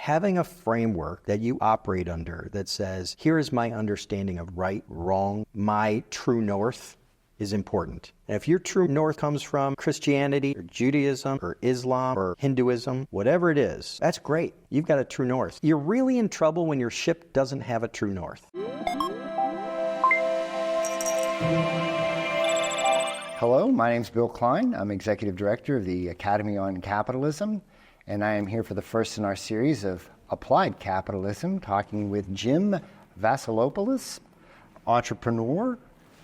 having a framework that you operate under that says, here is my understanding of right, wrong, my true north is important. And if your true north comes from Christianity or Judaism or Islam or Hinduism, whatever it is, that's great. You've got a true north. You're really in trouble when your ship doesn't have a true north. Hello, my name's Bill Klein. I'm Executive Director of the Academy on Capitalism, and I am here for the first in our series of Applied Capitalism, talking with Jim Vaselopulos, entrepreneur,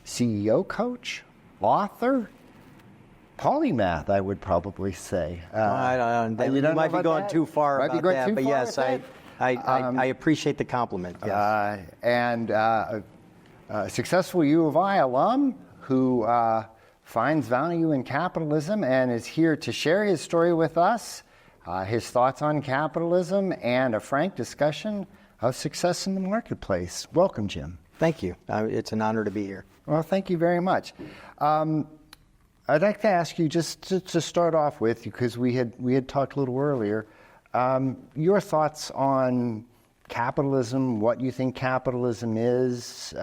CEO coach, author, polymath, I would probably say. I don't know. You might be going too far about that, but yes, I appreciate the compliment. Yes. And a successful U of I alum who finds value in capitalism and is here to share his story with us, his thoughts on capitalism, and a frank discussion of success in the marketplace. Welcome, Jim. Thank you. It's an honor to be here. Well, thank you very much. I'd like to ask you just to start off with, because we had talked a little earlier, your thoughts on capitalism, what you think capitalism is,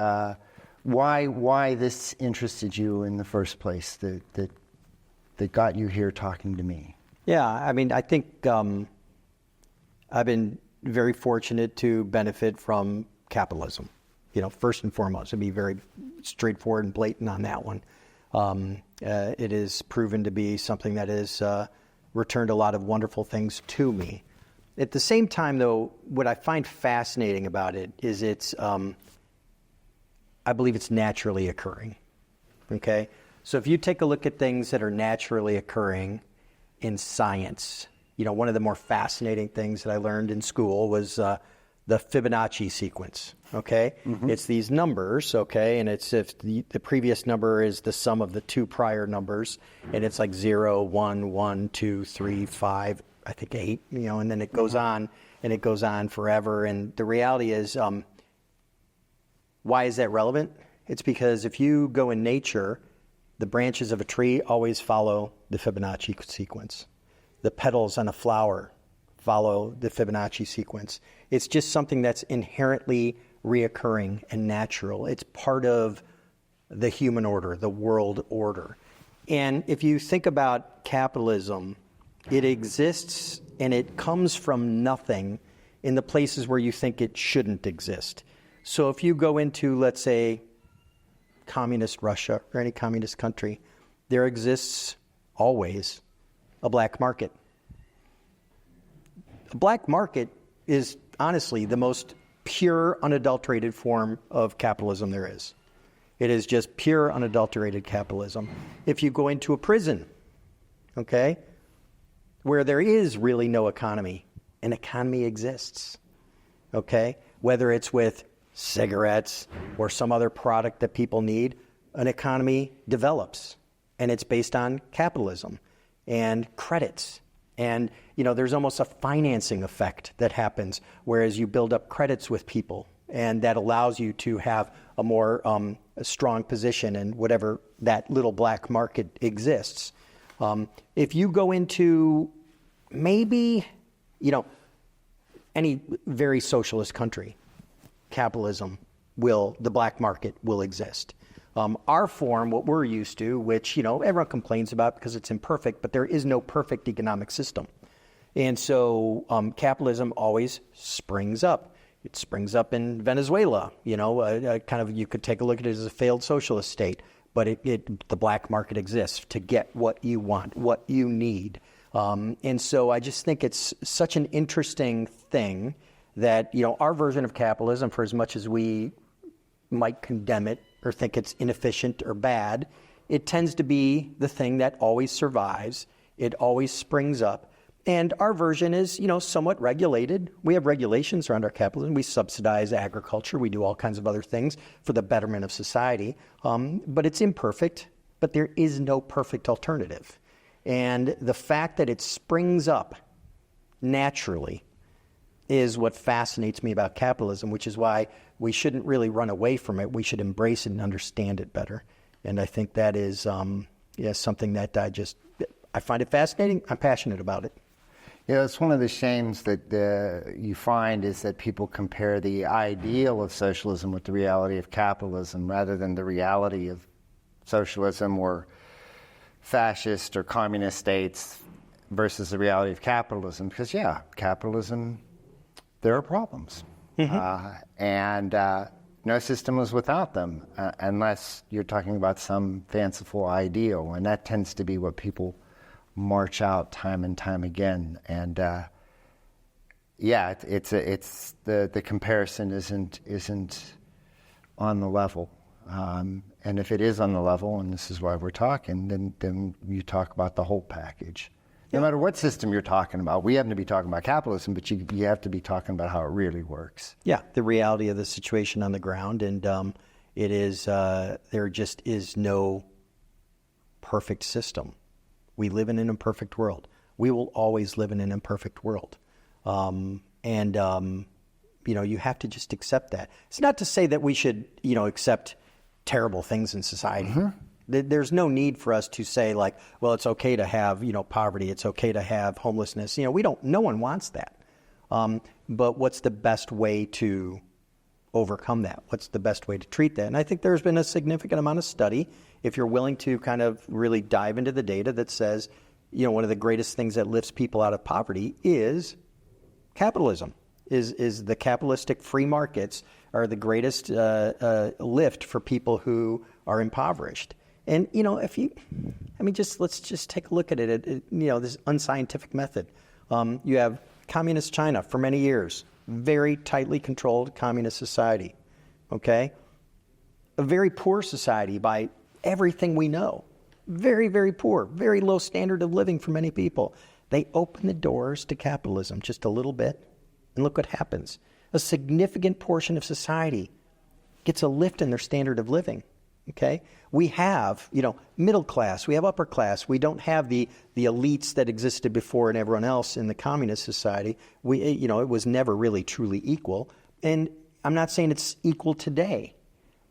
why this interested you in the first place, that got you here talking to me. Yeah, I mean, I think I've been very fortunate to benefit from capitalism. You know, first and foremost, to be very straightforward and blatant on that one. It is proven to be something that has returned a lot of wonderful things to me. At the same time, though, what I find fascinating about it is I believe it's naturally occurring. Okay? So if you take a look at things that are naturally occurring in science, you know, one of the more fascinating things that I learned in school was the Fibonacci sequence. Okay? Mm-hmm. It's these numbers, okay, and it's if the previous number is the sum of the two prior numbers, and it's like 0, 1, 1, 2, 3, 5, I think 8, you know, and then it goes on, and it goes on forever. And the reality is, why is that relevant? It's because if you go in nature, the branches of a tree always follow the Fibonacci sequence. The petals on a flower follow the Fibonacci sequence. It's just something that's inherently reoccurring and natural. It's part of the human order, the world order. And if you think about capitalism, it exists and it comes from nothing in the places where you think it shouldn't exist. So if you go into, let's say, communist Russia or any communist country, there exists always a black market. A black market is honestly the most pure, unadulterated form of capitalism there is. It is just pure, unadulterated capitalism. If you go into a prison, okay, where there is really no economy, an economy exists, okay? Whether it's with cigarettes or some other product that people need, an economy develops, and it's based on capitalism and credits. And, you know, there's almost a financing effect that happens, whereas you build up credits with people, and that allows you to have a more a strong position in whatever that little black market exists. If you go into maybe, you know, any very socialist country, capitalism the black market will exist. Our form, what we're used to, which, you know, everyone complains about because it's imperfect, but there is no perfect economic system. And so capitalism always springs up. It springs up in Venezuela, you know, kind of, you could take a look at it as a failed socialist state, but the black market exists to get what you want, what you need. And so I just think it's such an interesting thing that, you know, our version of capitalism, for as much as we might condemn it or think it's inefficient or bad, it tends to be the thing that always survives. It always springs up. And our version is, you know, somewhat regulated. We have regulations around our capitalism. We subsidize agriculture. We do all kinds of other things for the betterment of society. But it's imperfect, but there is no perfect alternative. And the fact that it springs up naturally is what fascinates me about capitalism, which is why we shouldn't really run away from it. We should embrace it and understand it better. And I think that is something that I find it fascinating. I'm passionate about it. Yeah, it's one of the shames that you find is that people compare the ideal of socialism with the reality of capitalism rather than the reality of socialism or fascist or communist states versus the reality of capitalism. Because, yeah, capitalism, there are problems. And no system is without them unless you're talking about some fanciful ideal. And that tends to be what people march out time and time again. And yeah, it's the comparison isn't on the level. And if it is on the level, and this is why we're talking, then you talk about the whole package. No matter what system you're talking about, we happen to be talking about capitalism, but you have to be talking about how it really works. Yeah, the reality of the situation on the ground, and it is there just is no perfect system. We live in an imperfect world. We will always live in an imperfect world, you know, you have to just accept that. It's not to say that we should, you know, accept terrible things in society. There's no need for us to say like, well, it's okay to have, you know, poverty. It's okay to have homelessness. You know, no one wants that. But what's the best way to overcome that? What's the best way to treat that? And I think there's been a significant amount of study, if you're willing to kind of really dive into the data, that says, you know, one of the greatest things that lifts people out of poverty is capitalism. Is the capitalistic free markets are the greatest lift for people who are impoverished. And, you know, let's just take a look at it, you know, this unscientific method. You have communist China for many years, very tightly controlled communist society, okay? A very poor society by everything we know. Very, very poor, very low standard of living for many people. They open the doors to capitalism just a little bit, and look what happens. A significant portion of society gets a lift in their standard of living. Okay, we have, you know, middle class, we have upper class. We don't have the elites that existed before and everyone else in the communist society. You know, it was never really truly equal. And I'm not saying it's equal today,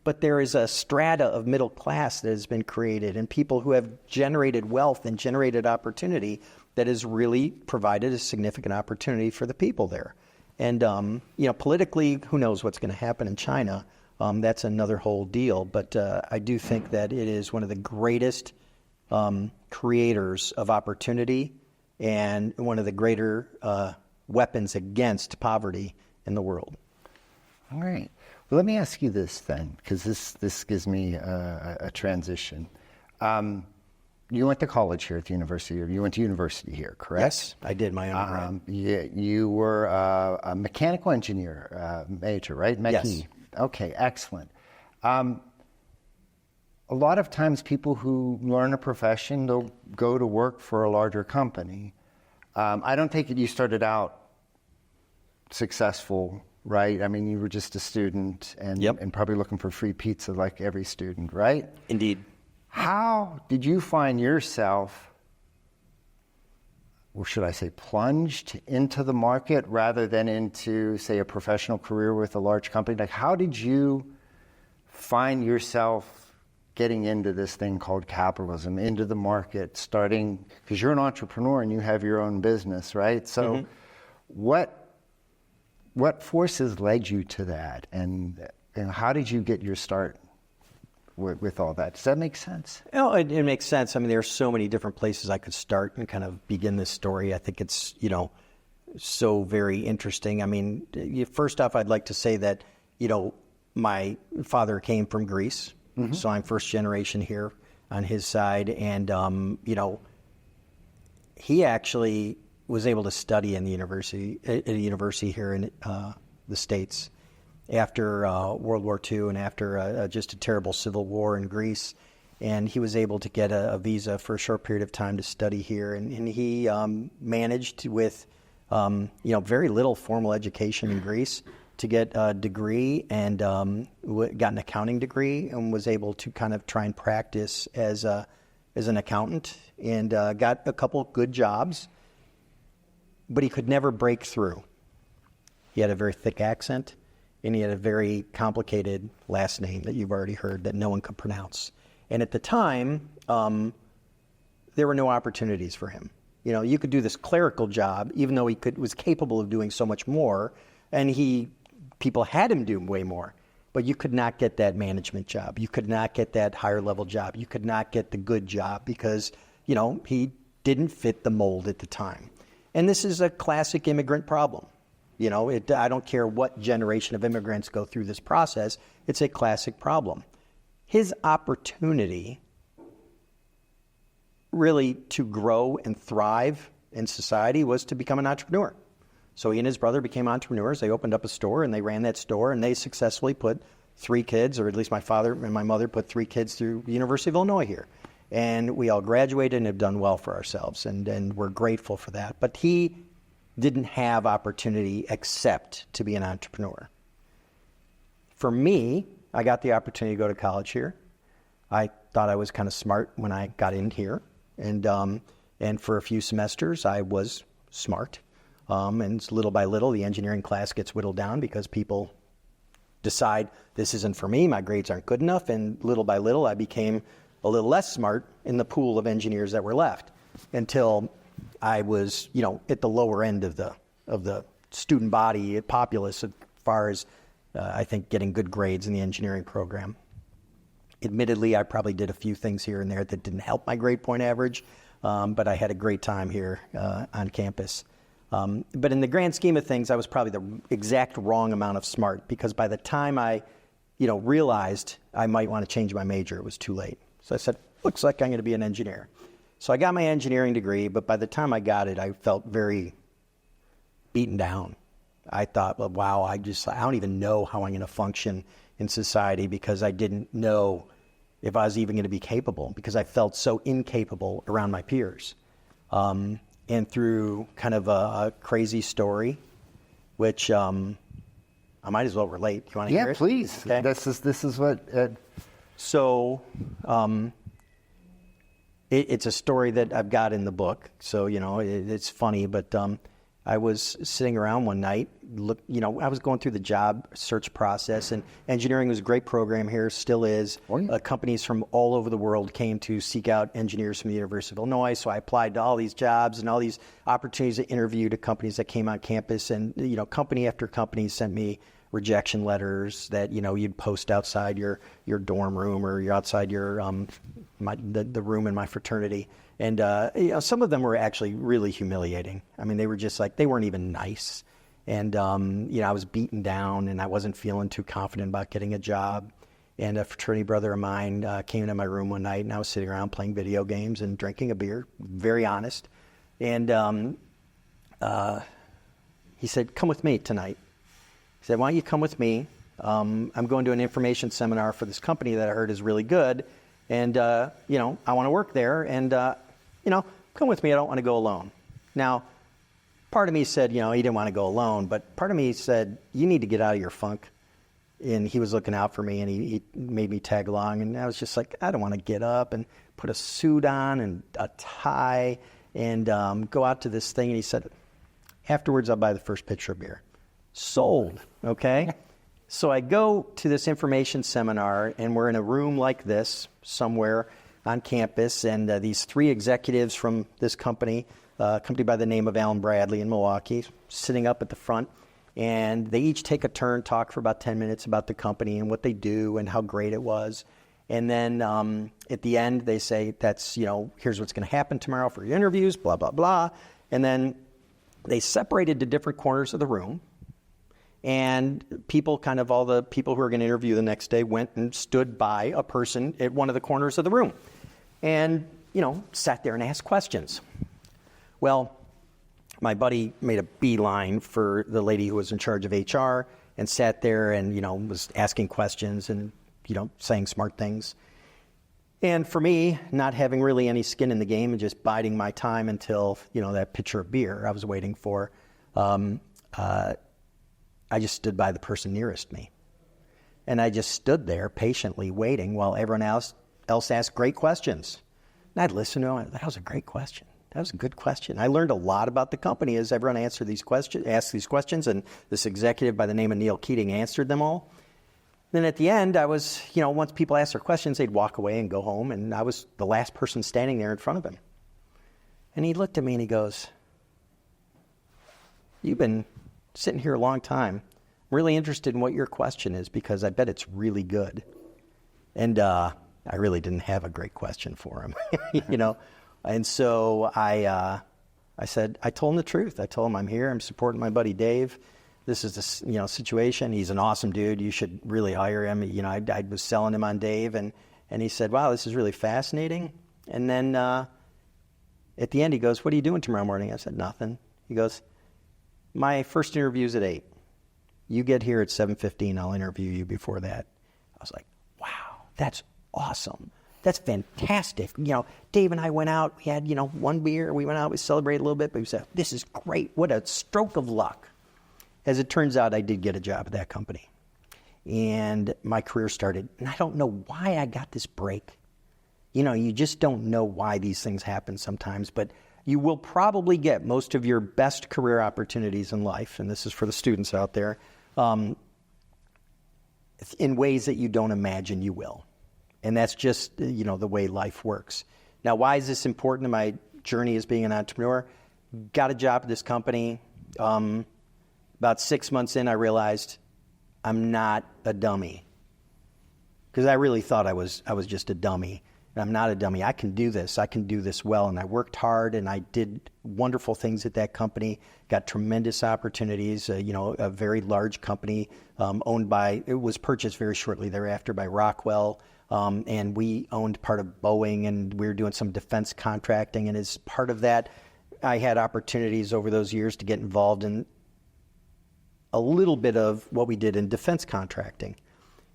but there is a strata of middle class that has been created, and people who have generated wealth and generated opportunity that has really provided a significant opportunity for the people there. And you know, politically, who knows what's going to happen in China? That's another whole deal, but I do think that it is one of the greatest creators of opportunity and one of the greater weapons against poverty in the world. All right. Well, let me ask you this then, because this gives me a transition. You went to college here at the university, or you went to university here, correct? Yes, I did my undergrad. You were a mechanical engineer major, right? Yes. Okay, excellent. A lot of times people who learn a profession, they'll go to work for a larger company. I don't take it you started out successful, right? I mean, you were just a student and probably looking for free pizza like every student, right? Indeed. How did you find yourself, or should I say plunged into the market rather than into, say, a professional career with a large company? Like, how did you find yourself getting into this thing called capitalism, into the market, starting, because you're an entrepreneur and you have your own business, right? So what forces led you to that? And how did you get your start with all that? Does that make sense? Oh, it makes sense. I mean, there are so many different places I could start and kind of begin this story. I think it's, you know, so very interesting. I mean, first off, I'd like to say that, you know, my father came from Greece, so I'm first generation here on his side. And, you know, he actually was able to study in the university, at a university here in the States. After World War II and after just a terrible civil war in Greece. And he was able to get a visa for a short period of time to study here. And he managed with, you know, very little formal education in Greece to get a degree and got an accounting degree and was able to kind of try and practice as an accountant and got a couple good jobs. But he could never break through. He had a very thick accent. And he had a very complicated last name that you've already heard that no one could pronounce. And at the time, there were no opportunities for him. You could do this clerical job, even though he was capable of doing so much more, and people had him do way more. But you could not get that management job. You could not get that higher level job. You could not get the good job because, he didn't fit the mold at the time. And this is a classic immigrant problem. I don't care what generation of immigrants go through this process. It's a classic problem. His opportunity really to grow and thrive in society was to become an entrepreneur. So he and his brother became entrepreneurs. They opened up a store and they ran that store, and they successfully put 3 kids, or at least my father and my mother put 3 kids through the University of Illinois here. And we all graduated and have done well for ourselves, and we're grateful for that. But he didn't have opportunity except to be an entrepreneur. For me, I got the opportunity to go to college here. I thought I was kind of smart when I got in here, and for a few semesters I was smart. And little by little, the engineering class gets whittled down because people decide this isn't for me, my grades aren't good enough, and little by little I became a little less smart in the pool of engineers that were left until I was, at the lower end of the student body populace as far as I think getting good grades in the engineering program. Admittedly, I probably did a few things here and there that didn't help my grade point average, but I had a great time here on campus. But in the grand scheme of things, I was probably the exact wrong amount of smart, because by the time I, realized I might want to change my major, it was too late. So I said, looks like I'm going to be an engineer. So I got my engineering degree, but by the time I got it, I felt very beaten down. I thought, well, wow, I don't even know how I'm going to function in society, because I didn't know if I was even going to be capable, because I felt so incapable around my peers. And through kind of a crazy story, which I might as well relate. You want to hear it? Yeah, please. Okay. This is what... So it's a story that I've got in the book. So, it's funny, but I was sitting around one night, I was going through the job search process, and engineering was a great program here, still is. Oh, yeah. Companies from all over the world came to seek out engineers from the University of Illinois, so I applied to all these jobs and all these opportunities to interview to companies that came on campus, and, company after company sent me rejection letters that, you'd post outside your dorm room, or you're outside your, the room in my fraternity. And, some of them were actually really humiliating. I mean, they were just like, they weren't even nice. And, I was beaten down, and I wasn't feeling too confident about getting a job. And a fraternity brother of mine came into my room one night, and I was sitting around playing video games and drinking a beer, very honest. And he said, come with me tonight. He said, why don't you come with me? I'm going to an information seminar for this company that I heard is really good. And, I want to work there. And, come with me. I don't want to go alone. Now, part of me said, he didn't want to go alone. But part of me said, you need to get out of your funk. And he was looking out for me, and he made me tag along. And I was just like, I don't want to get up and put a suit on and a tie and go out to this thing. And he said, afterwards, I'll buy the first pitcher of beer. Sold, okay? So I go to this information seminar, and we're in a room like this somewhere on campus, and these 3 executives from this company, a company by the name of Allen Bradley in Milwaukee, sitting up at the front, and they each take a turn, talk for about 10 minutes about the company and what they do and how great it was. And then at the end, they say, that's, here's what's going to happen tomorrow for your interviews, blah, blah, blah. And then they separated to different corners of the room. And all the people who were going to interview the next day went and stood by a person at one of the corners of the room and, sat there and asked questions. Well, my buddy made a beeline for the lady who was in charge of HR and sat there and, was asking questions and, saying smart things. And for me, not having really any skin in the game and just biding my time until, that pitcher of beer I was waiting for, I just stood by the person nearest me. And I just stood there patiently waiting while everyone else asked great questions. And I'd listen to them. That was a great question. That was a good question. I learned a lot about the company as everyone asked these questions, and this executive by the name of Neil Keating answered them all. Then at the end, I was, once people asked their questions, they'd walk away and go home, and I was the last person standing there in front of him. And he looked at me and he goes, "You've been sitting here a long time. I'm really interested in what your question is because I bet it's really good." And I really didn't have a great question for him, you know. And so I said, I told him the truth. I told him, I'm here. I'm supporting my buddy Dave. This is the situation. He's an awesome dude. You should really hire him. You know, I was selling him on Dave, and he said, "Wow, this is really fascinating." And then at the end, he goes, "What are you doing tomorrow morning?" I said, "Nothing." He goes, "My first interview's at 8. You get here at 7:15. I'll interview you before that." I was like, "Wow, that's awesome. That's fantastic." You know, Dave and I went out. We had, one beer. We went out. We celebrated a little bit. But we said, "This is great. What a stroke of luck." As it turns out, I did get a job at that company. And my career started. And I don't know why I got this break. You know, you just don't know why these things happen sometimes. But you will probably get most of your best career opportunities in life, and this is for the students out there, in ways that you don't imagine you will. And that's just, the way life works. Now, why is this important to my journey as being an entrepreneur? Got a job at this company. About 6 months in, I realized I'm not a dummy. Because I really thought I was just a dummy. And I'm not a dummy. I can do this. I can do this well. And I worked hard, and I did wonderful things at that company. Got tremendous opportunities. A very large company it was purchased very shortly thereafter by Rockwell. And we owned part of Boeing, and we were doing some defense contracting. And as part of that, I had opportunities over those years to get involved in a little bit of what we did in defense contracting.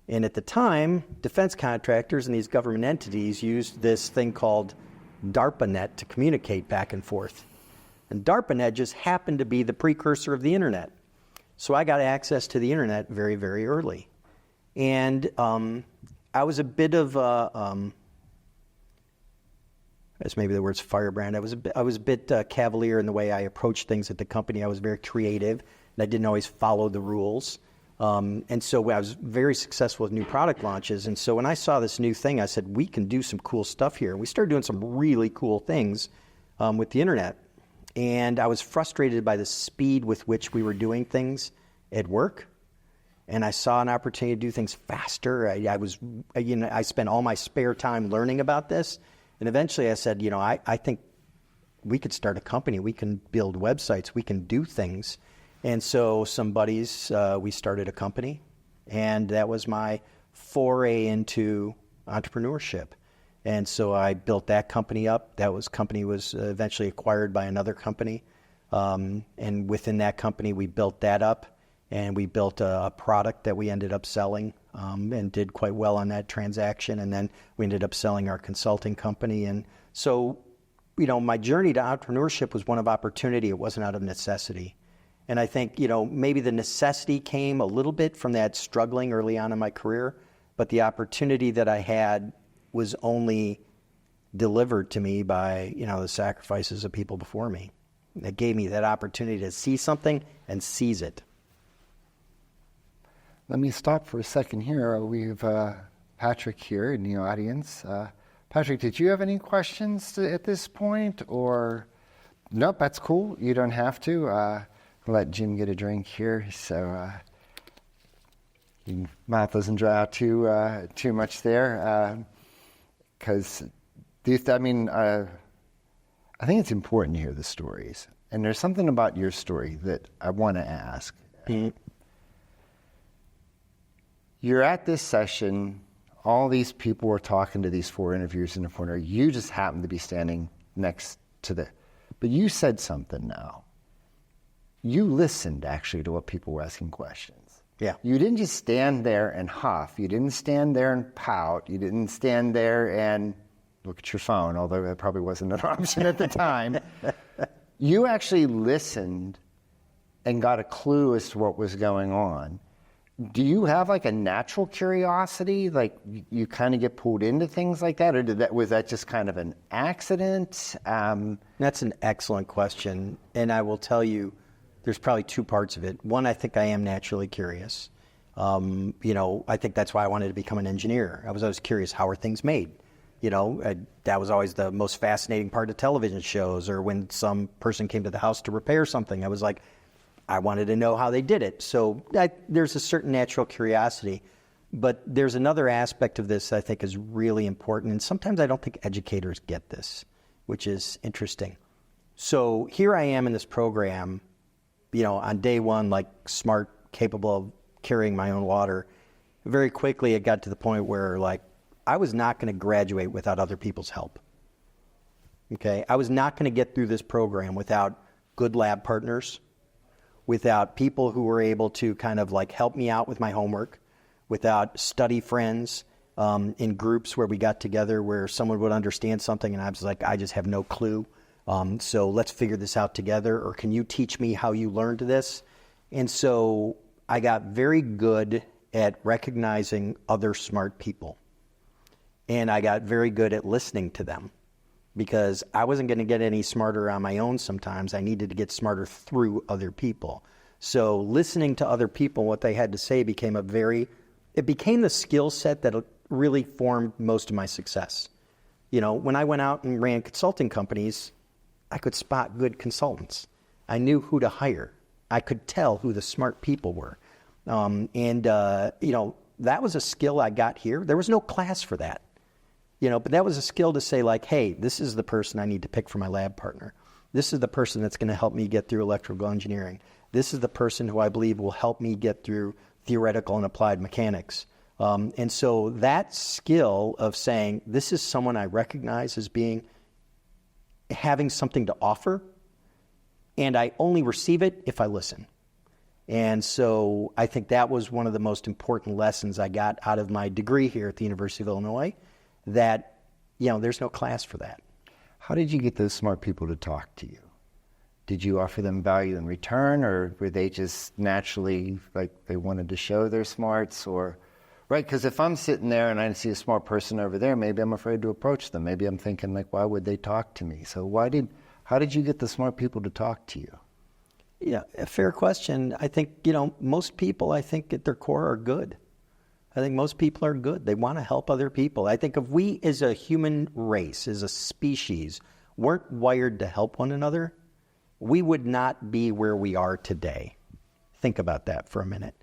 And at the time, defense contractors and these government entities used this thing called DARPANet to communicate back and forth. And DARPANet just happened to be the precursor of the internet. So I got access to the internet very, very early. And I was a bit of as maybe the word's firebrand. I was a bit cavalier in the way I approached things at the company. I was very creative, and I didn't always follow the rules. And so I was very successful with new product launches. And so when I saw this new thing, I said, we can do some cool stuff here. And we started doing some really cool things with the internet. And I was frustrated by the speed with which we were doing things at work. And I saw an opportunity to do things faster. I spent all my spare time learning about this. And eventually I said, I think we could start a company. We can build websites. We can do things. And so some buddies, we started a company. And that was my foray into entrepreneurship. And so I built that company up. Company was eventually acquired by another company. And within that company, we built that up. And we built a product that we ended up selling and did quite well on that transaction. And then we ended up selling our consulting company. And so, my journey to entrepreneurship was one of opportunity. It wasn't out of necessity. And I think, maybe the necessity came a little bit from that struggling early on in my career. But the opportunity that I had was only delivered to me by, the sacrifices of people before me. That gave me that opportunity to see something and seize it. Let me stop for a second here. We have Patrick here in the audience. Patrick, did you have any questions at this point? Or nope, that's cool. You don't have to. I'll let Jim get a drink here, so your mouth doesn't dry out too much there. Because I think it's important to hear the stories. And there's something about your story that I want to ask. Mm-hmm. You're at this session, all these people were talking to these 4 interviewers in the corner. You just happened to be standing next to but you said something now. You listened actually to what people were asking questions. Yeah. You didn't just stand there and huff. You didn't stand there and pout. You didn't stand there and look at your phone, although that probably wasn't an option at the time. You actually listened and got a clue as to what was going on. Do you have like a natural curiosity? Like you kind of get pulled into things like that? Or was that just kind of an accident? That's an excellent question. And I will tell you, there's probably 2 parts of it. One, I think I am naturally curious. I think that's why I wanted to become an engineer. I was always curious, how are things made? That was always the most fascinating part of television shows, or when some person came to the house to repair something. I was like, I wanted to know how they did it. So there's a certain natural curiosity. But there's another aspect of this that I think is really important, and sometimes I don't think educators get this, which is interesting. So here I am in this program, on day one, like smart, capable of carrying my own water. Very quickly, it got to the point where, like, I was not going to graduate without other people's help. Okay? I was not going to get through this program without good lab partners, without people who were able to kind of like help me out with my homework, without study friends in groups where we got together where someone would understand something and I was like, I just have no clue. So let's figure this out together, or can you teach me how you learned this? And so I got very good at recognizing other smart people. And I got very good at listening to them, because I wasn't going to get any smarter on my own sometimes. I needed to get smarter through other people. So listening to other people, what they had to say became it became the skill set that really formed most of my success. When I went out and ran consulting companies, I could spot good consultants. I knew who to hire. I could tell who the smart people were. That was a skill I got here. There was no class for that. But that was a skill to say, like, hey, this is the person I need to pick for my lab partner. This is the person that's going to help me get through electrical engineering. This is the person who I believe will help me get through theoretical and applied mechanics. And so that skill of saying, this is someone I recognize as having something to offer, and I only receive it if I listen. And so I think that was one of the most important lessons I got out of my degree here at the University of Illinois, that, there's no class for that. How did you get those smart people to talk to you? Did you offer them value in return, or were they just naturally, like, they wanted to show their smarts? Or, right, because if I'm sitting there and I see a smart person over there, maybe I'm afraid to approach them. Maybe I'm thinking, like, why would they talk to me? So how did you get the smart people to talk to you? Yeah, a fair question. I think, most people, I think at their core are good. I think most people are good. They want to help other people. I think if we as a human race, as a species, weren't wired to help one another, we would not be where we are today. Think about that for a minute.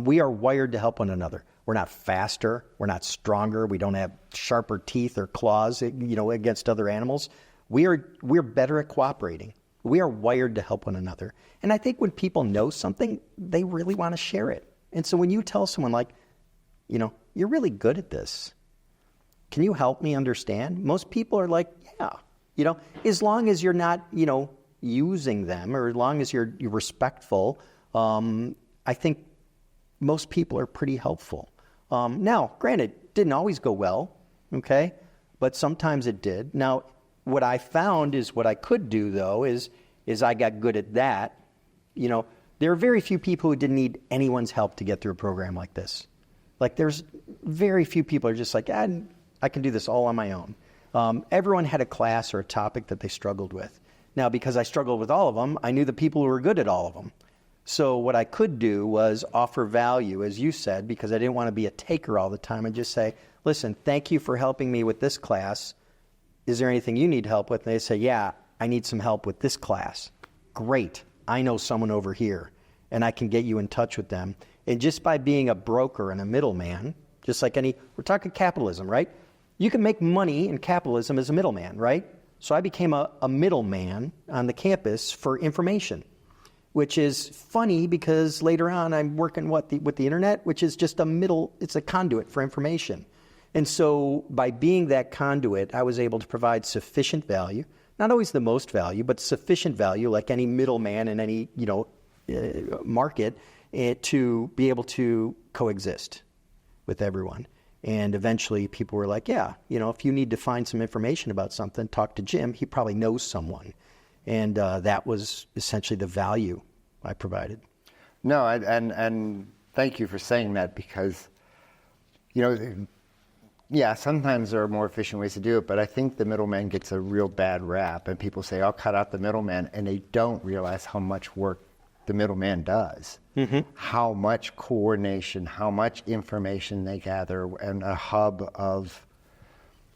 We are wired to help one another. We're not faster. We're not stronger. We don't have sharper teeth or claws, against other animals. We're better at cooperating. We are wired to help one another. And I think when people know something, they really want to share it. And so when you tell someone, like, you're really good at this, can you help me understand? Most people are like, yeah. As long as you're not, using them, or as long as you're respectful, I think most people are pretty helpful. Now, granted, it didn't always go well, okay? But sometimes it did. Now, what I found is what I could do, though, is I got good at that. There are very few people who didn't need anyone's help to get through a program like this. Like, there's very few people who are just like, I can do this all on my own. Everyone had a class or a topic that they struggled with. Now, because I struggled with all of them, I knew the people who were good at all of them. So what I could do was offer value, as you said, because I didn't want to be a taker all the time, and just say, listen, thank you for helping me with this class. Is there anything you need help with? And they say, yeah, I need some help with this class. Great. I know someone over here, and I can get you in touch with them. And just by being a broker and a middleman, just like we're talking capitalism, right? You can make money in capitalism as a middleman, right? So I became a middleman on the campus for information, which is funny because later on I'm working with the internet, which is just it's a conduit for information. And so by being that conduit, I was able to provide sufficient value, not always the most value, but sufficient value, like any middleman in any market, to be able to coexist with everyone. And eventually people were like, yeah, if you need to find some information about something, talk to Jim. He probably knows someone. And that was essentially the value I provided. No, and thank you for saying that, because, sometimes there are more efficient ways to do it, but I think the middleman gets a real bad rap, and people say, I'll cut out the middleman, and they don't realize how much work the middleman does, how much coordination, how much information they gather, and a hub of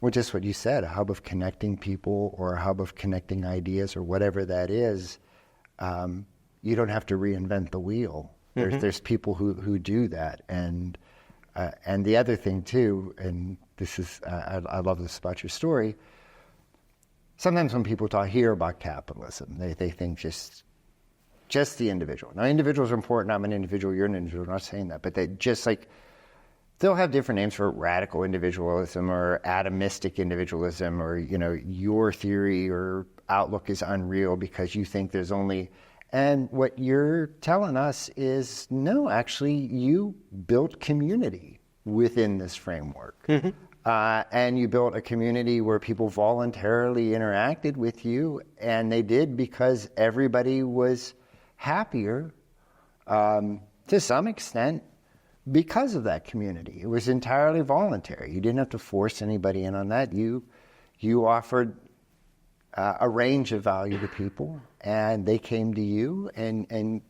well, just what you said, a hub of connecting people or a hub of connecting ideas or whatever that is. You don't have to reinvent the wheel. There's people who do that. And the other thing too, and this is, I love this about your story. Sometimes when people hear about capitalism, they think just the individual. Now, individuals are important. I'm an individual. You're an individual. I'm not saying that, but they just like, they'll have different names for radical individualism or atomistic individualism, or, you know, your theory or outlook is unreal because you think there's only, and what you're telling us is, no, actually, you built community within this framework. And you built a community where people voluntarily interacted with you, and they did because everybody was happier, to some extent, because of that community. It was entirely voluntary. You didn't have to force anybody in on that. You offered a range of value to people, and they came to you. And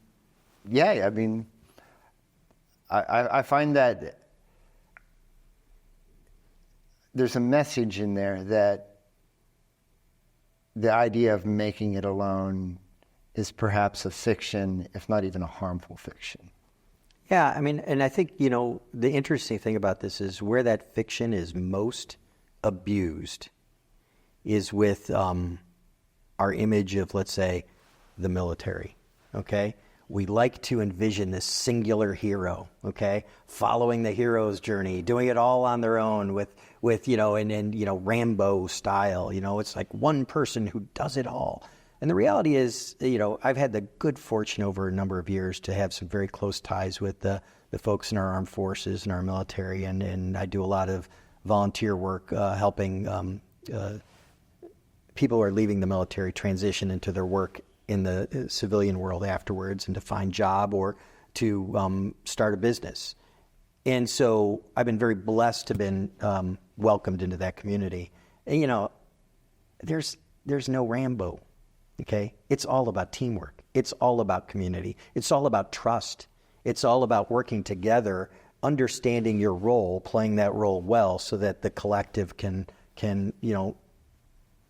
yeah, I mean, I find that there's a message in there that the idea of making it alone is perhaps a fiction, if not even a harmful fiction. Yeah, I mean, and I think, you know, the interesting thing about this is where that fiction is most abused is with our image of, let's say, the military, okay? We like to envision this singular hero, okay? Following the hero's journey, doing it all on their own with you know, and you know, Rambo style, you know, it's like one person who does it all. And the reality is, you know, I've had the good fortune over a number of years to have some very close ties with the folks in our armed forces and our military, and I do a lot of volunteer work helping people who are leaving the military transition into their work in the civilian world afterwards, and to find job or to start a business. And so I've been very blessed to have been welcomed into that community. And, you know, there's no Rambo. Okay, it's all about teamwork. It's all about community. It's all about trust. It's all about working together, understanding your role, playing that role well, so that the collective can you know,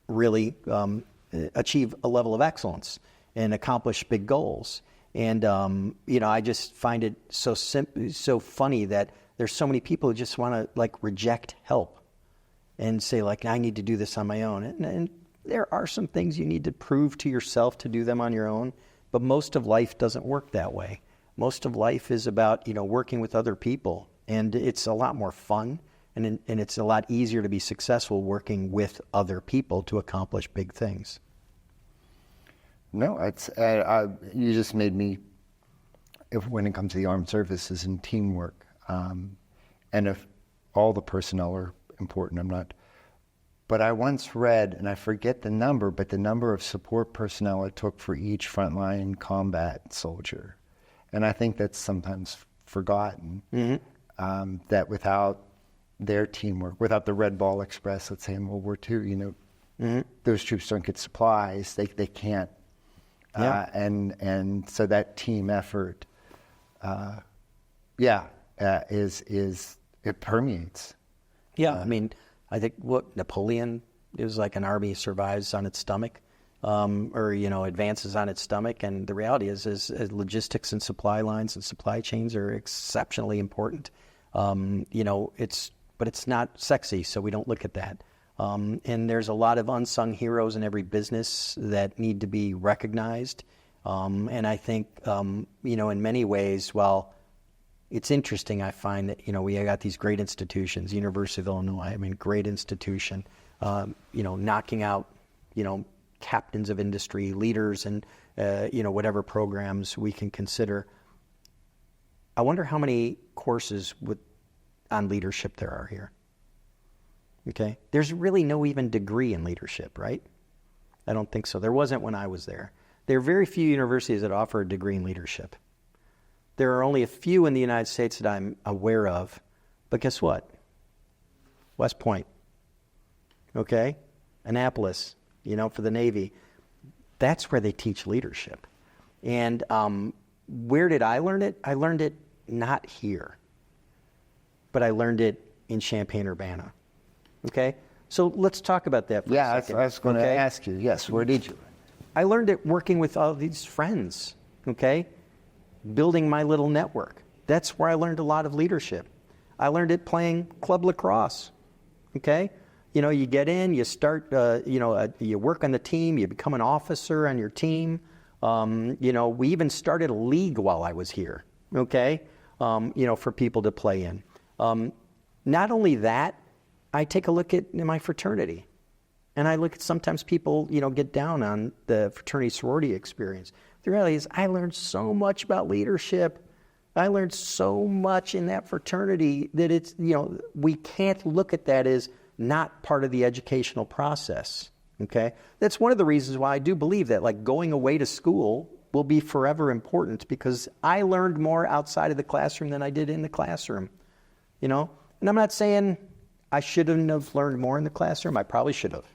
really achieve a level of excellence and accomplish big goals. And you know, I just find it so funny that there's so many people who just want to like reject help and say like, I need to do this on my own. And there are some things you need to prove to yourself to do them on your own, but most of life doesn't work that way. Most of life is about, you know, working with other people, and it's a lot more fun, and it's a lot easier to be successful working with other people to accomplish big things. No, it's you just made me, when it comes to the armed services and teamwork, and if all the personnel are important, I'm not. But I once read, and I forget the number, but the number of support personnel it took for each frontline combat soldier. And I think that's sometimes forgotten, that without their teamwork, without the Red Ball Express, let's say in World War II, you know, those troops don't get supplies, they can't. Yeah. And so that team effort, is it permeates. Yeah, I mean, I think what Napoleon, it was like an army survives on its stomach, or, you know, advances on its stomach. And the reality is logistics and supply lines and supply chains are exceptionally important. You know, but it's not sexy, so we don't look at that. And there's a lot of unsung heroes in every business that need to be recognized. And I think, you know, in many ways, well, it's interesting, I find that, you know, we got these great institutions, University of Illinois, I mean, great institution, you know, knocking out, you know, captains of industry, leaders, and, you know, whatever programs we can consider. I wonder how many courses on leadership there are here. Okay? There's really no even degree in leadership, right? I don't think so. There wasn't when I was there. There are very few universities that offer a degree in leadership. There are only a few in the United States that I'm aware of, but guess what? West Point, okay? Annapolis, you know, for the Navy. That's where they teach leadership. And where did I learn it? I learned it not here, but I learned it in Champaign-Urbana, okay? So let's talk about that for a second. I was going to ask you. Yes, where did you? I learned it working with all these friends, okay? Building my little network. That's where I learned a lot of leadership. I learned it playing club lacrosse, okay? You know, you get in, you start, you work on the team, you become an officer on your team. We even started a league while I was here, okay? For people to play in. Not only that, I take a look at my fraternity. And I look at sometimes people, get down on the fraternity sorority experience. The reality is I learned so much about leadership. I learned so much in that fraternity that it's, we can't look at that as not part of the educational process, okay? That's one of the reasons why I do believe that, like, going away to school will be forever important, because I learned more outside of the classroom than I did in the classroom, And I'm not saying I shouldn't have learned more in the classroom. I probably should have.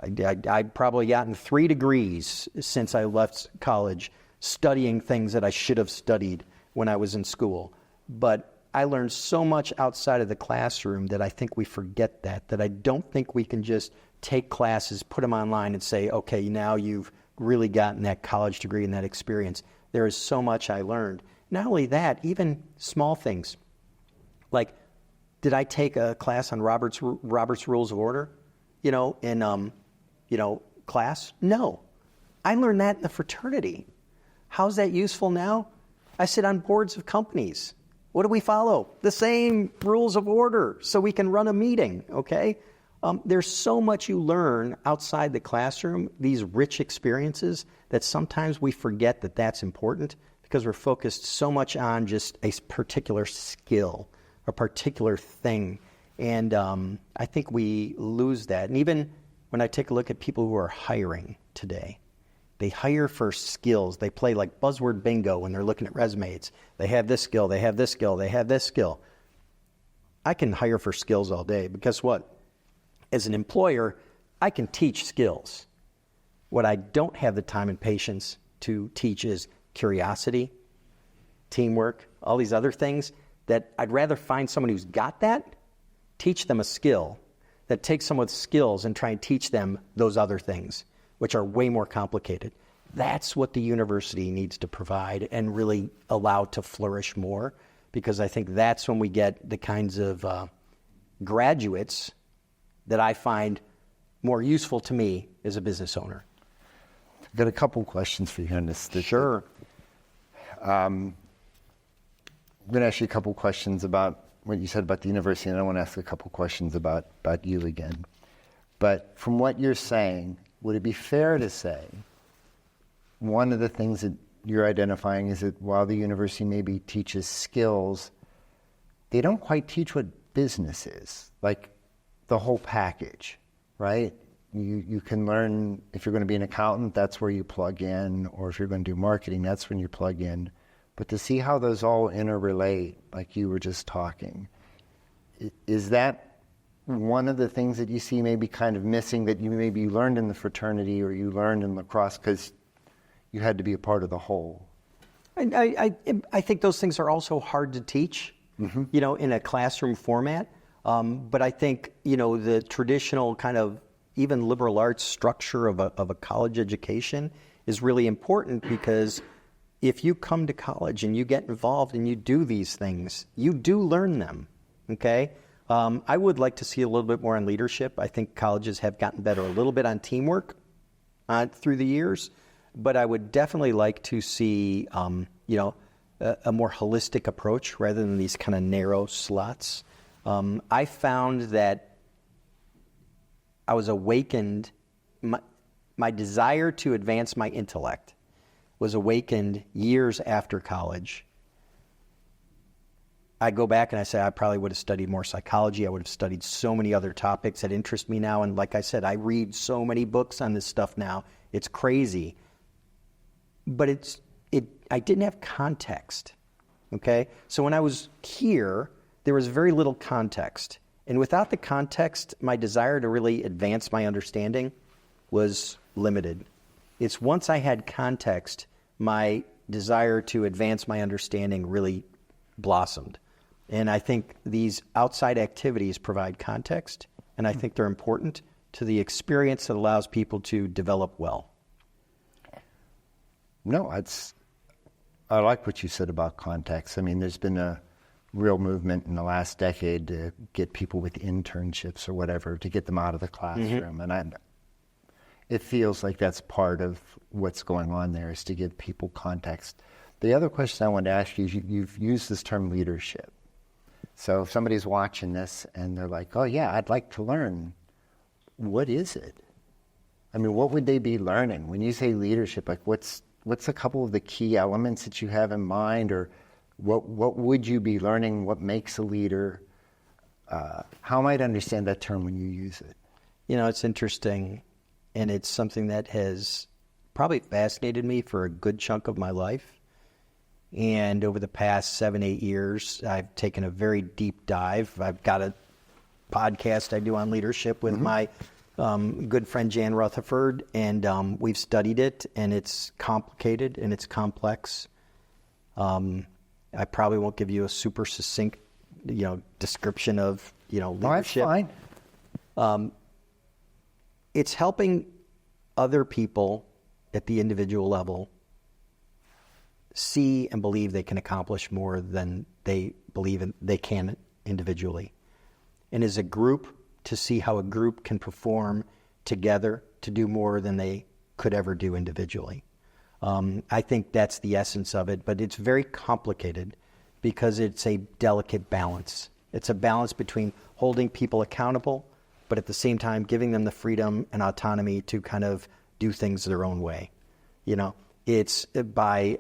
I'd probably gotten 3 degrees since I left college studying things that I should have studied when I was in school. But I learned so much outside of the classroom that I think we forget that I don't think we can just take classes, put them online, and say, okay, now you've really gotten that college degree and that experience. There is so much I learned. Not only that, even small things. Like, did I take a class on Robert's Rules of Order, in class? No. I learned that in the fraternity. How's that useful now? I sit on boards of companies. What do we follow? The same rules of order so we can run a meeting, okay? There's so much you learn outside the classroom, these rich experiences, that sometimes we forget that that's important because we're focused so much on just a particular skill, a particular thing. And I think we lose that. And even when I take a look at people who are hiring today, they hire for skills. They play like buzzword bingo when they're looking at resumes. They have this skill, they have this skill, they have this skill. I can hire for skills all day, but guess what? As an employer, I can teach skills. What I don't have the time and patience to teach is curiosity, teamwork, all these other things that I'd rather find someone who's got that, teach them a skill, that takes someone with skills and try and teach them those other things, which are way more complicated. That's what the university needs to provide and really allow to flourish more, because I think that's when we get the kinds of graduates that I find more useful to me as a business owner. I've got a couple questions for you on this. Sure. I'm going to ask you a couple questions about what you said about the university, and I want to ask a couple questions about you again. But from what you're saying, would it be fair to say one of the things that you're identifying is that while the university maybe teaches skills, they don't quite teach what business is, like the whole package, right? You can learn, if you're going to be an accountant, that's where you plug in, or if you're going to do marketing, that's when you plug in. But to see how those all interrelate, like you were just talking, is that one of the things that you see maybe kind of missing, that you maybe learned in the fraternity or you learned in lacrosse because you had to be a part of the whole? I think those things are also hard to teach, in a classroom format. But I think, the traditional kind of even liberal arts structure of a college education is really important, because if you come to college and you get involved and you do these things, you do learn them, okay? I would like to see a little bit more on leadership. I think colleges have gotten better a little bit on teamwork through the years, but I would definitely like to see, a more holistic approach rather than these kind of narrow slots. I found that I was awakened, my desire to advance my intellect was awakened years after college. I go back and I say I probably would have studied more psychology. I would have studied so many other topics that interest me now. And like I said, I read so many books on this stuff now. It's crazy. But I didn't have context, okay? So when I was here, there was very little context. And without the context, my desire to really advance my understanding was limited. It's once I had context, my desire to advance my understanding really blossomed. And I think these outside activities provide context, And I think they're important to the experience that allows people to develop well. No, I like what you said about context. I mean, there's been a real movement in the last decade to get people with internships or whatever, to get them out of the classroom. And it feels like that's part of what's going on there, is to give people context. The other question I wanted to ask you is, you've used this term leadership. So if somebody's watching this and they're like, oh yeah, I'd like to learn, what is it? I mean, what would they be learning? When you say leadership, like what's a couple of the key elements that you have in mind, or what would you be learning? What makes a leader? How might I understand that term when you use it? You know, it's interesting, and it's something that has probably fascinated me for a good chunk of my life. And over the past 7-8 years, I've taken a very deep dive. I've got a podcast I do on leadership with my good friend Jan Rutherford, and we've studied it, and it's complicated and it's complex. I probably won't give you a super succinct, description of, leadership. No, that's fine. It's helping other people at the individual level see and believe they can accomplish more than they believe they can individually. And as a group, to see how a group can perform together to do more than they could ever do individually. I think that's the essence of it, but it's very complicated because it's a delicate balance. It's a balance between holding people accountable, but at the same time giving them the freedom and autonomy to kind of do things their own way. It's by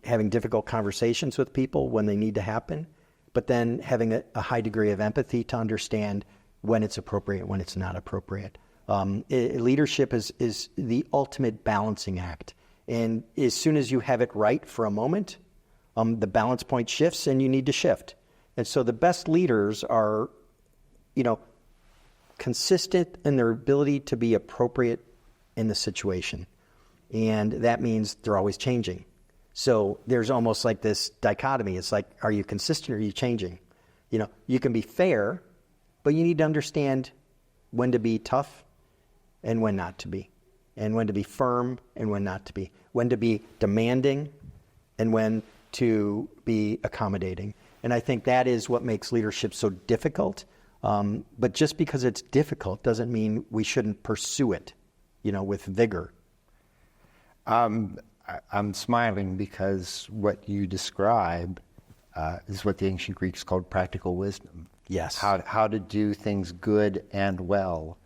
having difficult conversations with people when they need to happen, but then having a high degree of empathy to understand when it's appropriate, when it's not appropriate. Leadership is the ultimate balancing act. And as soon as you have it right for a moment, the balance point shifts and you need to shift. And so the best leaders are, consistent in their ability to be appropriate in the situation. And that means they're always changing. So there's almost like this dichotomy. It's like, are you consistent or are you changing? You can be fair, but you need to understand when to be tough and when not to be, and when to be firm and when not to be, when to be demanding and when to be accommodating. And I think that is what makes leadership so difficult. But just because it's difficult doesn't mean we shouldn't pursue it, with vigor. I'm smiling because what you describe is what the ancient Greeks called practical wisdom. Yes. How to do things good and well.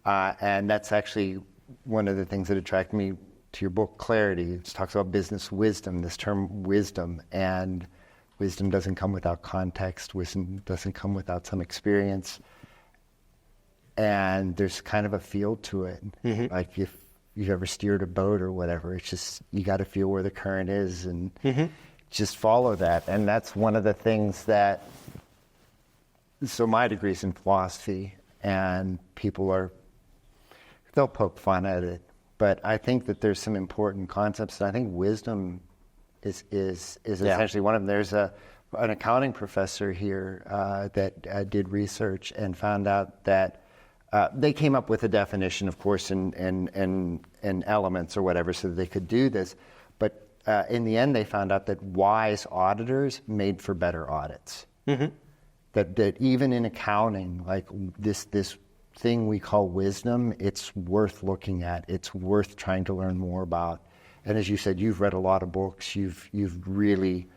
And that's actually one of the things that attracted me to your book, Clarity. It talks about business wisdom, this term wisdom. And wisdom doesn't come without context. Wisdom doesn't come without some experience. And there's kind of a feel to it. Like if you've ever steered a boat or whatever, it's just, you got to feel where the current is and just follow that. And that's one of the things that, so my degree's in philosophy, and they'll poke fun at it. But I think that there's some important concepts, and I think wisdom is essentially one of them. There's an accounting professor here that did research and found out that they came up with a definition, of course, in elements or whatever, so that they could do this. But in the end, they found out that wise auditors made for better audits. That even in accounting, like this thing we call wisdom, it's worth looking at. It's worth trying to learn more about. And as you said, you've read a lot of books. You've really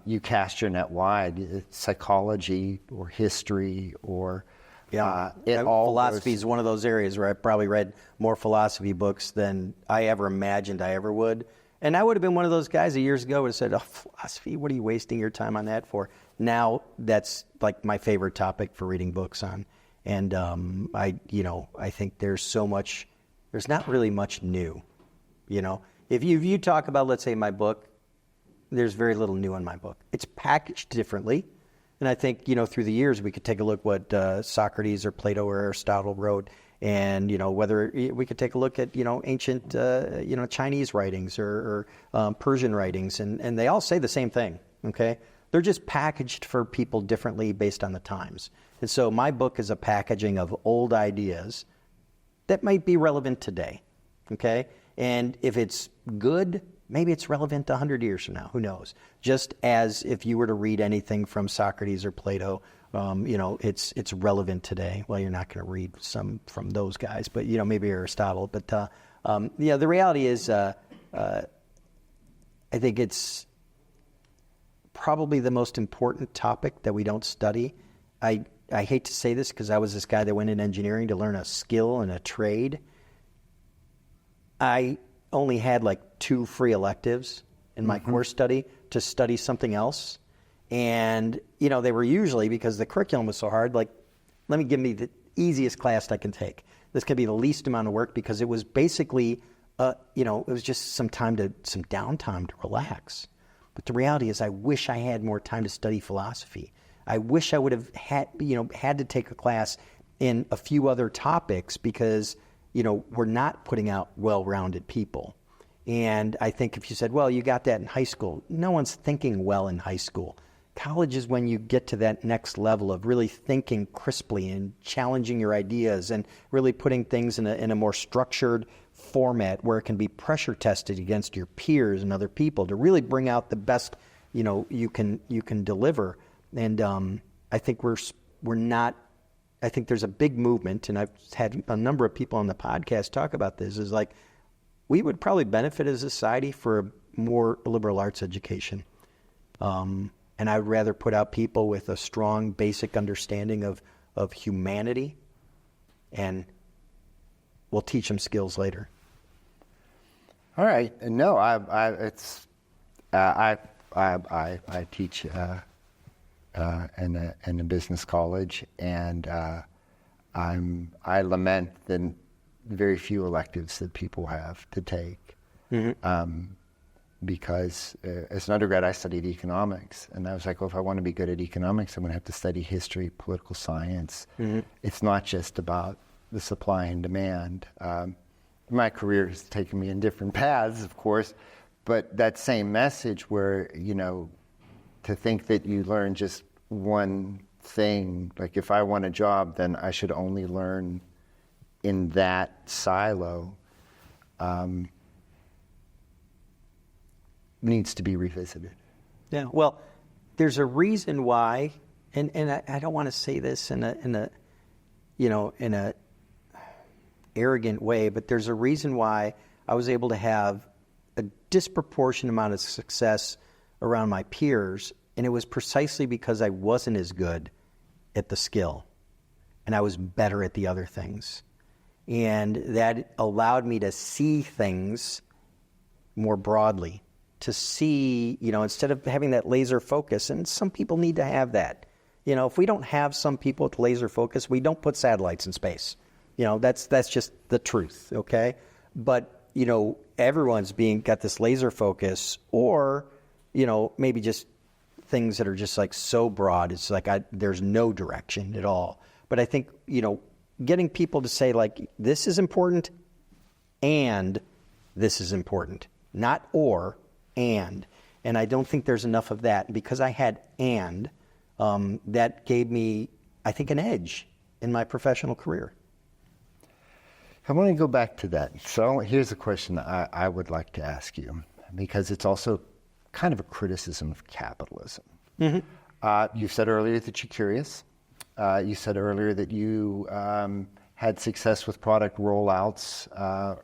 you cast your net wide. Psychology or history or philosophy is one of those areas where I probably read more philosophy books than I ever imagined I ever would. And I would have been one of those guys years ago who would have said, "Oh, philosophy, what are you wasting your time on that for?" Now that's like my favorite topic for reading books on. And I think there's not really much new. If you talk about, let's say, my book, there's very little new in my book. It's packaged differently. And I think, through the years, we could take a look what Socrates or Plato or Aristotle wrote, and, whether we could take a look at, ancient, Chinese writings or Persian writings, and they all say the same thing, okay? They're just packaged for people differently based on the times. And so my book is a packaging of old ideas that might be relevant today, okay? And if it's good, maybe it's relevant 100 years from now. Who knows? Just as if you were to read anything from Socrates or Plato, it's relevant today. Well, you're not going to read some from those guys, but maybe Aristotle. But the reality is, I think it's probably the most important topic that we don't study. I hate to say this because I was this guy that went in engineering to learn a skill and a trade. I only had like 2 free electives in my course study to study something else. And, they were usually, because the curriculum was so hard, like, give me the easiest class I can take. This could be the least amount of work because it was basically, it was just some downtime to relax. But the reality is I wish I had more time to study philosophy. I wish I would have had to take a class in a few other topics because, we're not putting out well-rounded people. And I think if you said, well, you got that in high school, no one's thinking well in high school. College is when you get to that next level of really thinking crisply and challenging your ideas and really putting things in a more structured format where it can be pressure tested against your peers and other people to really bring out the best you can deliver. And I think we're not. I think there's a big movement, and I've had a number of people on the podcast talk about this. Is like we would probably benefit as a society for a more liberal arts education. And I'd rather put out people with a strong basic understanding of humanity, and we'll teach them skills later. All right. No, I teach in a business college, and I lament the very few electives that people have to take. Because as an undergrad, I studied economics. And I was like, well, if I want to be good at economics, I'm going to have to study history, political science. It's not just about the supply and demand. My career has taken me in different paths, of course, but that same message where, to think that you learn just one thing, like if I want a job, then I should only learn in that silo. Needs to be revisited. Yeah, well, there's a reason why, and I don't want to say this in a arrogant way, but there's a reason why I was able to have a disproportionate amount of success around my peers, and it was precisely because I wasn't as good at the skill, and I was better at the other things, and that allowed me to see things more broadly. To see, instead of having that laser focus, and some people need to have that. If we don't have some people with laser focus, we don't put satellites in space. That's just the truth, okay? But, everyone's got this laser focus, or, maybe just things that are just like so broad, it's like there's no direction at all. But I think, getting people to say like, this is important and this is important, not or, and I don't think there's enough of that. Because I had that gave me, I think, an edge in my professional career. I want to go back to that. So here's a question I would like to ask you, because it's also kind of a criticism of capitalism. You said earlier that you're curious. You said earlier that you had success with product rollouts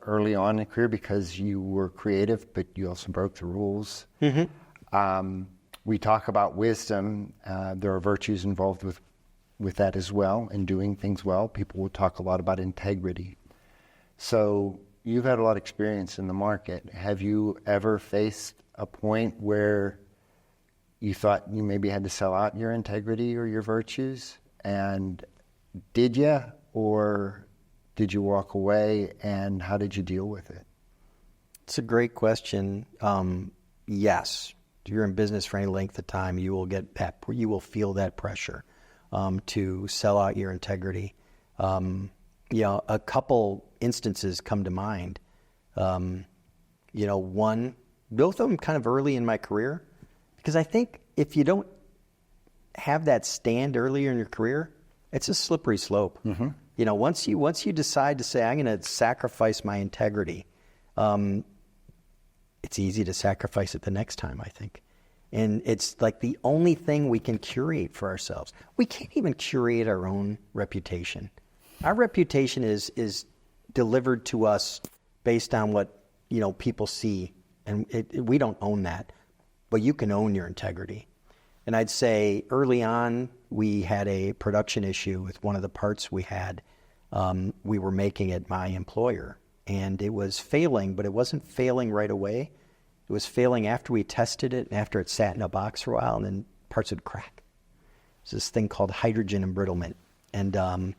early on in your career because you were creative, but you also broke the rules. We talk about wisdom. There are virtues involved with that as well, in doing things well. People will talk a lot about integrity. So you've had a lot of experience in the market. Have you ever faced a point where you thought you maybe had to sell out your integrity or your virtues? And did you? Or did you walk away, and how did you deal with it? It's a great question. Yes. If you're in business for any length of time, you will feel that pressure to sell out your integrity. A couple instances come to mind. One, both of them kind of early in my career, because I think if you don't have that stand earlier in your career, it's a slippery slope. Mm-hmm. You know, once you decide to say, I'm going to sacrifice my integrity, it's easy to sacrifice it the next time, I think. And it's like the only thing we can curate for ourselves. We can't even curate our own reputation. Our reputation is delivered to us based on what, you know, people see. And we don't own that. But you can own your integrity. And I'd say early on, we had a production issue with one of the parts we had. We were making at my employer. And it was failing, but it wasn't failing right away. It was failing after we tested it and after it sat in a box for a while, and then parts would crack. It's this thing called hydrogen embrittlement. And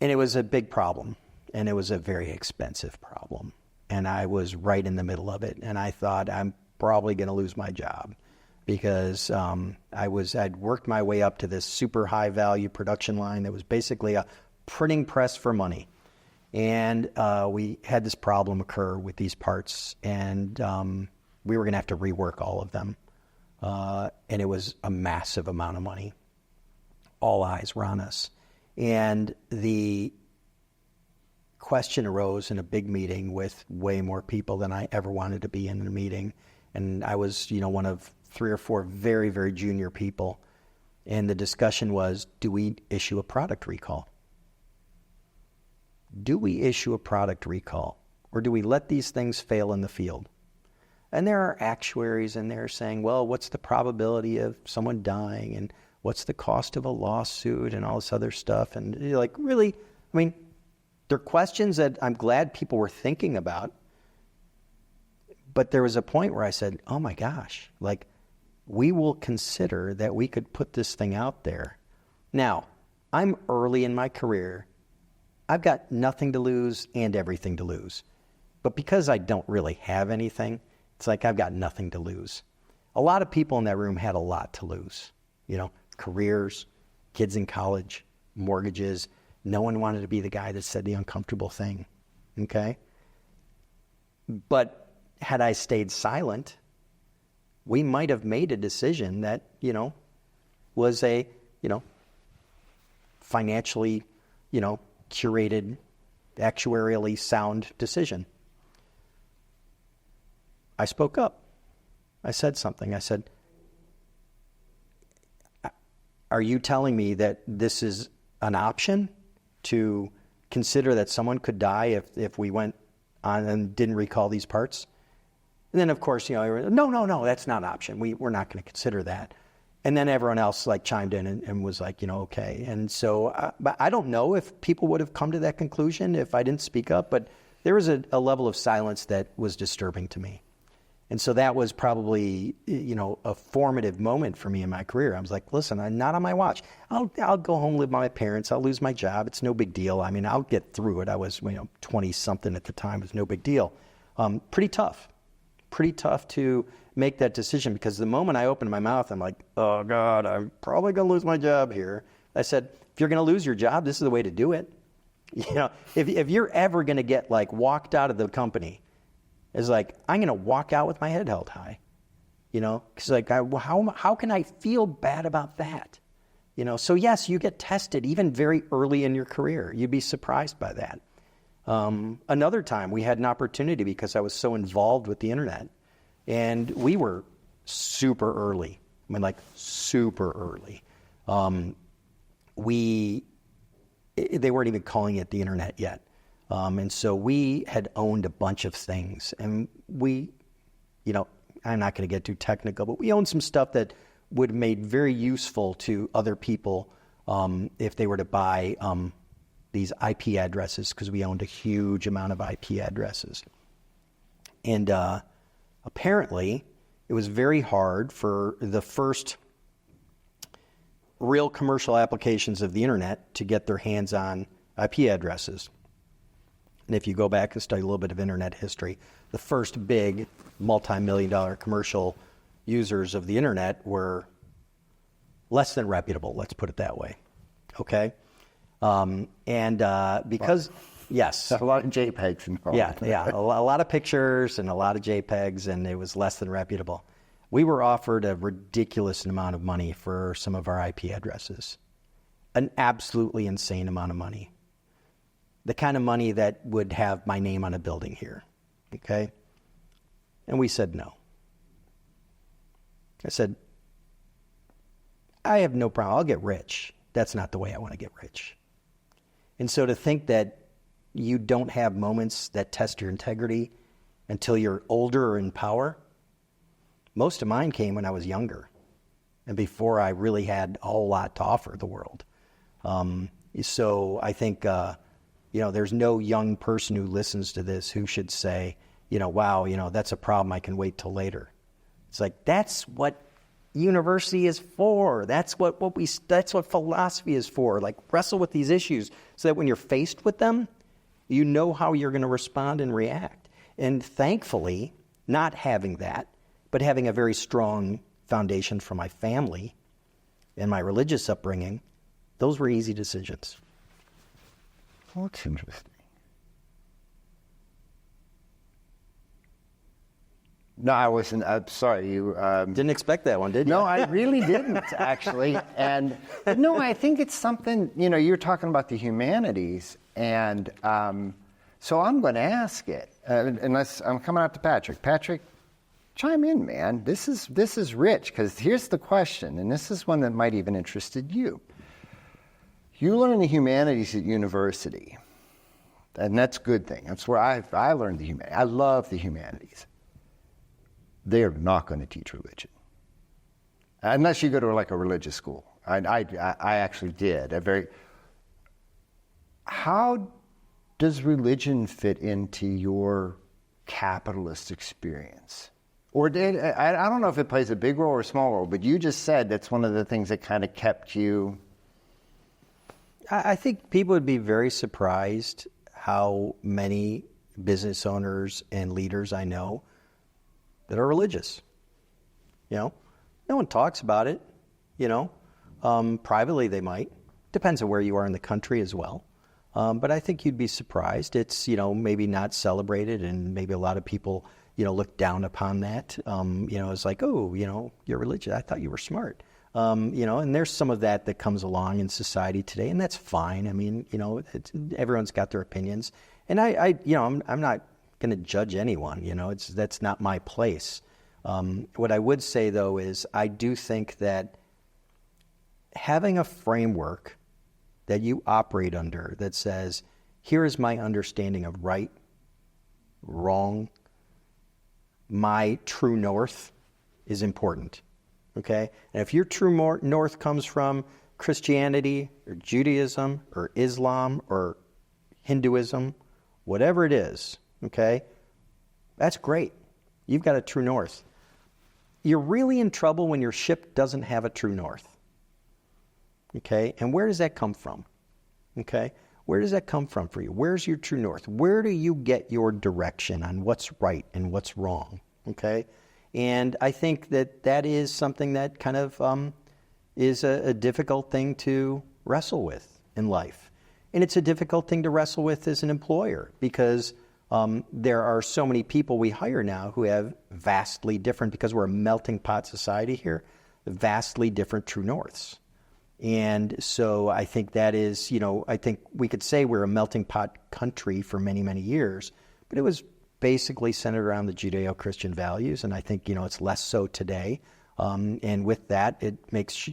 it was a big problem. And it was a very expensive problem. And I was right in the middle of it. And I thought, I'm probably going to lose my job because I'd worked my way up to this super high value production line that was basically a printing press for money. And we had this problem occur with these parts, and we were going to have to rework all of them. And it was a massive amount of money. All eyes were on us. And the question arose in a big meeting with way more people than I ever wanted to be in a meeting. And I was, you know, one of 3 or 4 very, very junior people. And the discussion was, do we issue a product recall? Do we issue a product recall? Or do we let these things fail in the field? And there are actuaries in there saying, well, what's the probability of someone dying? And what's the cost of a lawsuit and all this other stuff? And you're like, really? I mean, they're questions that I'm glad people were thinking about. But there was a point where I said, oh my gosh, like, we will consider that we could put this thing out there. Now, I'm early in my career. I've got nothing to lose and everything to lose. But because I don't really have anything, it's like I've got nothing to lose. A lot of people in that room had a lot to lose. You know, careers, kids in college, mortgages. No one wanted to be the guy that said the uncomfortable thing. Okay? But had I stayed silent, we might have made a decision that, you know, was a, you know, financially, you know, curated, actuarially sound decision. I spoke up. I said something. I said, are you telling me that this is an option to consider that someone could die if we went on and didn't recall these parts? And then, of course, you know, no, that's not an option. We're not going to consider that. And then everyone else like chimed in and was like, you know, okay. And so, but I don't know if people would have come to that conclusion if I didn't speak up, but there was a level of silence that was disturbing to me. And so that was probably, you know, a formative moment for me in my career. I was like, listen, I'm not on my watch. I'll go home, live with my parents. I'll lose my job. It's no big deal. I mean, I'll get through it. I was, you know, 20-something at the time. It was no big deal. Pretty tough to make that decision, because the moment I opened my mouth, I'm like, oh God, I'm probably going to lose my job here. I said, if you're going to lose your job, this is the way to do it. You know, if you're ever going to get like walked out of the company, it's like, I'm going to walk out with my head held high, you know, because like, how can I feel bad about that? You know, so yes, you get tested even very early in your career. You'd be surprised by that. Another time we had an opportunity because I was so involved with the internet, and we were super early. I mean, like super early. They weren't even calling it the internet yet. And so we had owned a bunch of things, and we, you know, I'm not going to get too technical, but we owned some stuff that would have made very useful to other people if they were to buy these IP addresses, because we owned a huge amount of IP addresses. And apparently, it was very hard for the first real commercial applications of the internet to get their hands on IP addresses. And if you go back and study a little bit of internet history, the first big multi-million-dollar commercial users of the internet were less than reputable, let's put it that way. Okay? Because, yes. A lot of JPEGs involved. Yeah, a lot of pictures and a lot of JPEGs, and it was less than reputable. We were offered a ridiculous amount of money for some of our IP addresses, an absolutely insane amount of money, the kind of money that would have my name on a building here, okay? And we said no. I said, I have no problem. I'll get rich. That's not the way I want to get rich. And so to think that you don't have moments that test your integrity until you're older or in power, most of mine came when I was younger and before I really had a whole lot to offer the world. So I think, there's no young person who listens to this who should say, wow, that's a problem. I can wait till later. It's like, that's what university is for. That's what philosophy is for. Like, wrestle with these issues so that when you're faced with them, you know how you're going to respond and react. And thankfully, not having that, but having a very strong foundation from my family and my religious upbringing, those were easy decisions. Well, that's interesting. No, I wasn't. I'm sorry. You didn't expect that one, did you? No, I really didn't, actually. And no, I think it's something, you're talking about the humanities. And so I'm going to ask it, unless I'm coming out to Patrick. Patrick, chime in, man. This is rich, because here's the question, and this is one that might even interested you. You learn the humanities at university, and that's a good thing. That's where I learned the humanities. I love the humanities. They are not going to teach religion, unless you go to like a religious school. I actually did. How does religion fit into your capitalist experience? Or I don't know if it plays a big role or a small role, but you just said that's one of the things that kind of kept you. I think people would be very surprised how many business owners and leaders I know that are religious. No one talks about it, privately they might. Depends on where you are in the country as well. But I think you'd be surprised. It's, maybe not celebrated, and maybe a lot of people, look down upon that. It's like, oh, you're religious. I thought you were smart. And there's some of that comes along in society today, and that's fine. I mean, everyone's got their opinions. And I'm not going to judge anyone, that's not my place. What I would say, though, is I do think that having a framework that you operate under that says, here is my understanding of right, wrong, my true north is important, okay? And if your true north comes from Christianity or Judaism or Islam or Hinduism, whatever it is, okay, that's great. You've got a true north. You're really in trouble when your ship doesn't have a true north. Okay, and where does that come from? Okay, where does that come from for you? Where's your true north? Where do you get your direction on what's right and what's wrong? Okay, and I think that is something that kind of is a difficult thing to wrestle with in life. And it's a difficult thing to wrestle with as an employer, because there are so many people we hire now who have vastly different, because we're a melting pot society here, vastly different true norths. And so I think that is, I think we could say we're a melting pot country for many, many years, but it was basically centered around the Judeo-Christian values, and I think, it's less so today. And with that, it makes,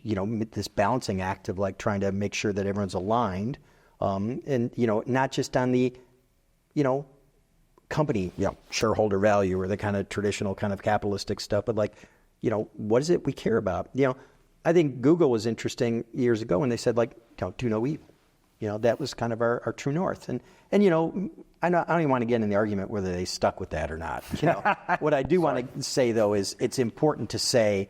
this balancing act of like trying to make sure that everyone's aligned, and, not just on the, company, shareholder value or the kind of traditional kind of capitalistic stuff, but like, what is it we care about? I think Google was interesting years ago when they said, like, do no evil. That was kind of our true north. And I don't even want to get in the argument whether they stuck with that or not. What I do want to say, though, is it's important to say,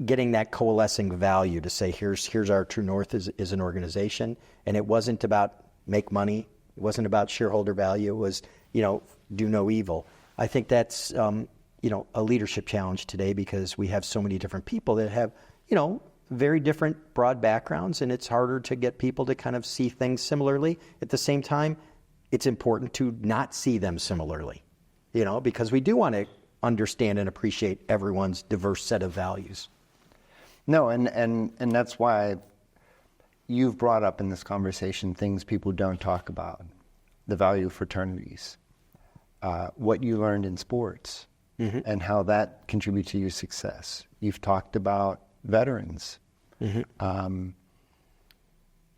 getting that coalescing value to say, here's our true north as an organization. And it wasn't about make money. It wasn't about shareholder value. It was, do no evil. I think that's, a leadership challenge today, because we have so many different people that have, very different broad backgrounds, and it's harder to get people to kind of see things similarly. At the same time, it's important to not see them similarly, because we do want to understand and appreciate everyone's diverse set of values. No, and that's why you've brought up in this conversation things people don't talk about. The value of fraternities, what you learned in sports, and how that contributes to your success. You've talked about veterans.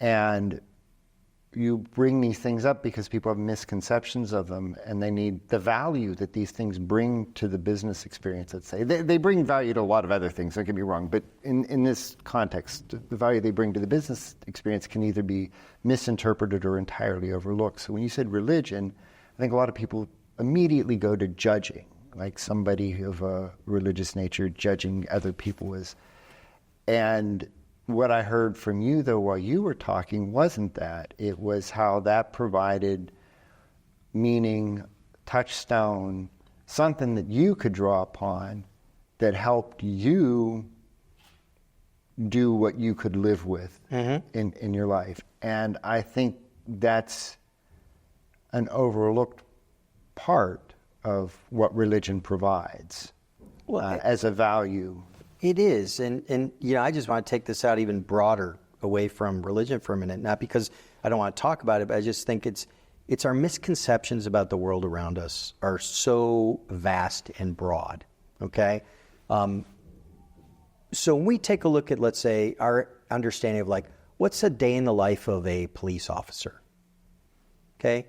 And you bring these things up because people have misconceptions of them, and they need the value that these things bring to the business experience, let's say. They bring value to a lot of other things, don't get me wrong, but in this context, the value they bring to the business experience can either be misinterpreted or entirely overlooked. So when you said religion, I think a lot of people immediately go to judging, like somebody of a religious nature judging other people as. And what I heard from you, though, while you were talking wasn't that. It was how that provided meaning, touchstone, something that you could draw upon that helped you do what you could live with in your life. And I think that's an overlooked part of what religion provides as a value. It is, and I just want to take this out even broader, away from religion for a minute. Not because I don't want to talk about it, but I just think it's our misconceptions about the world around us are so vast and broad. Okay, so when we take a look at, let's say, our understanding of like what's a day in the life of a police officer. Okay.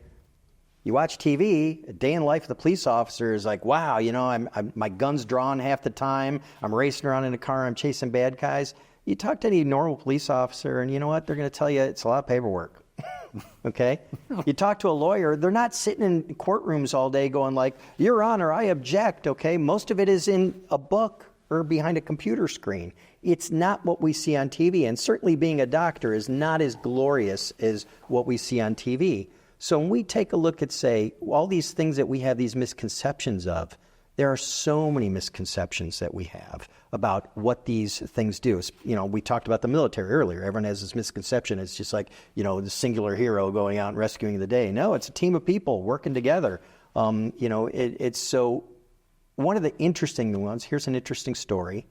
You watch TV, a day in the life of the police officer is like, wow, I'm my gun's drawn half the time. I'm racing around in a car. I'm chasing bad guys. You talk to any normal police officer, and you know what? They're going to tell you it's a lot of paperwork. Okay? You talk to a lawyer, they're not sitting in courtrooms all day going like, Your Honor, I object, okay? Most of it is in a book or behind a computer screen. It's not what we see on TV, and certainly being a doctor is not as glorious as what we see on TV. So when we take a look at, say, all these things that we have these misconceptions of, there are so many misconceptions that we have about what these things do. We talked about the military earlier. Everyone has this misconception. It's just like, the singular hero going out and rescuing the day. No, it's a team of people working together. It's so one of the interesting ones. Here's an interesting story.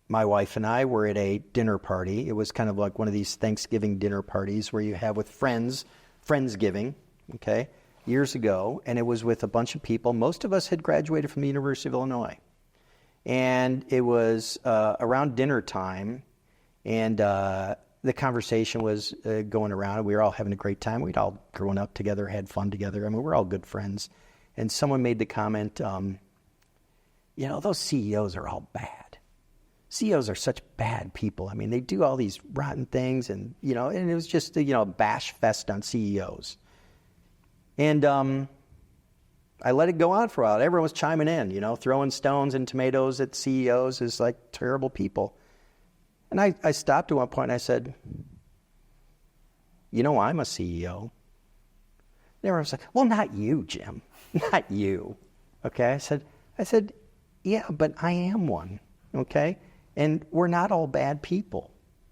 My wife and I were at a dinner party. It was kind of like one of these Thanksgiving dinner parties where you have with Friendsgiving, okay, years ago. And it was with a bunch of people. Most of us had graduated from the University of Illinois. And it was around dinner time. And the conversation was going around. We were all having a great time. We'd all grown up together, had fun together. I mean, we're all good friends. And someone made the comment, those CEOs are all bad. CEOs are such bad people. I mean, they do all these rotten things, and and it was just a bash fest on CEOs. And I let it go on for a while. Everyone was chiming in, throwing stones and tomatoes at CEOs as like terrible people. And I stopped at one point and I said, I'm a CEO. And everyone was like, well, not you, Jim, not you. Okay, I said, yeah, but I am one. Okay. And we're not all bad people.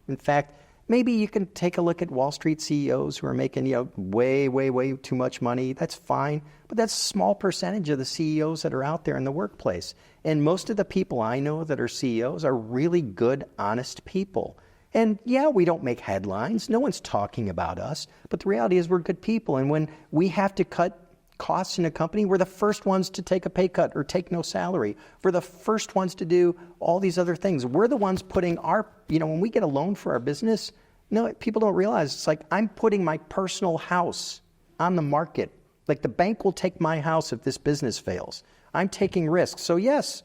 In fact, maybe you can take a look at Wall Street CEOs who are making, way, way, way too much money. That's fine. But that's a small percentage of the CEOs that are out there in the workplace. And most of the people I know that are CEOs are really good, honest people. And yeah, we don't make headlines. No one's talking about us. But the reality is we're good people. And when we have to cut costs in a company, we're the first ones to take a pay cut or take no salary. We're the first ones to do all these other things. We're the ones putting our, when we get a loan for our business, people don't realize it's like I'm putting my personal house on the market. Like the bank will take my house if this business fails. I'm taking risks. So yes,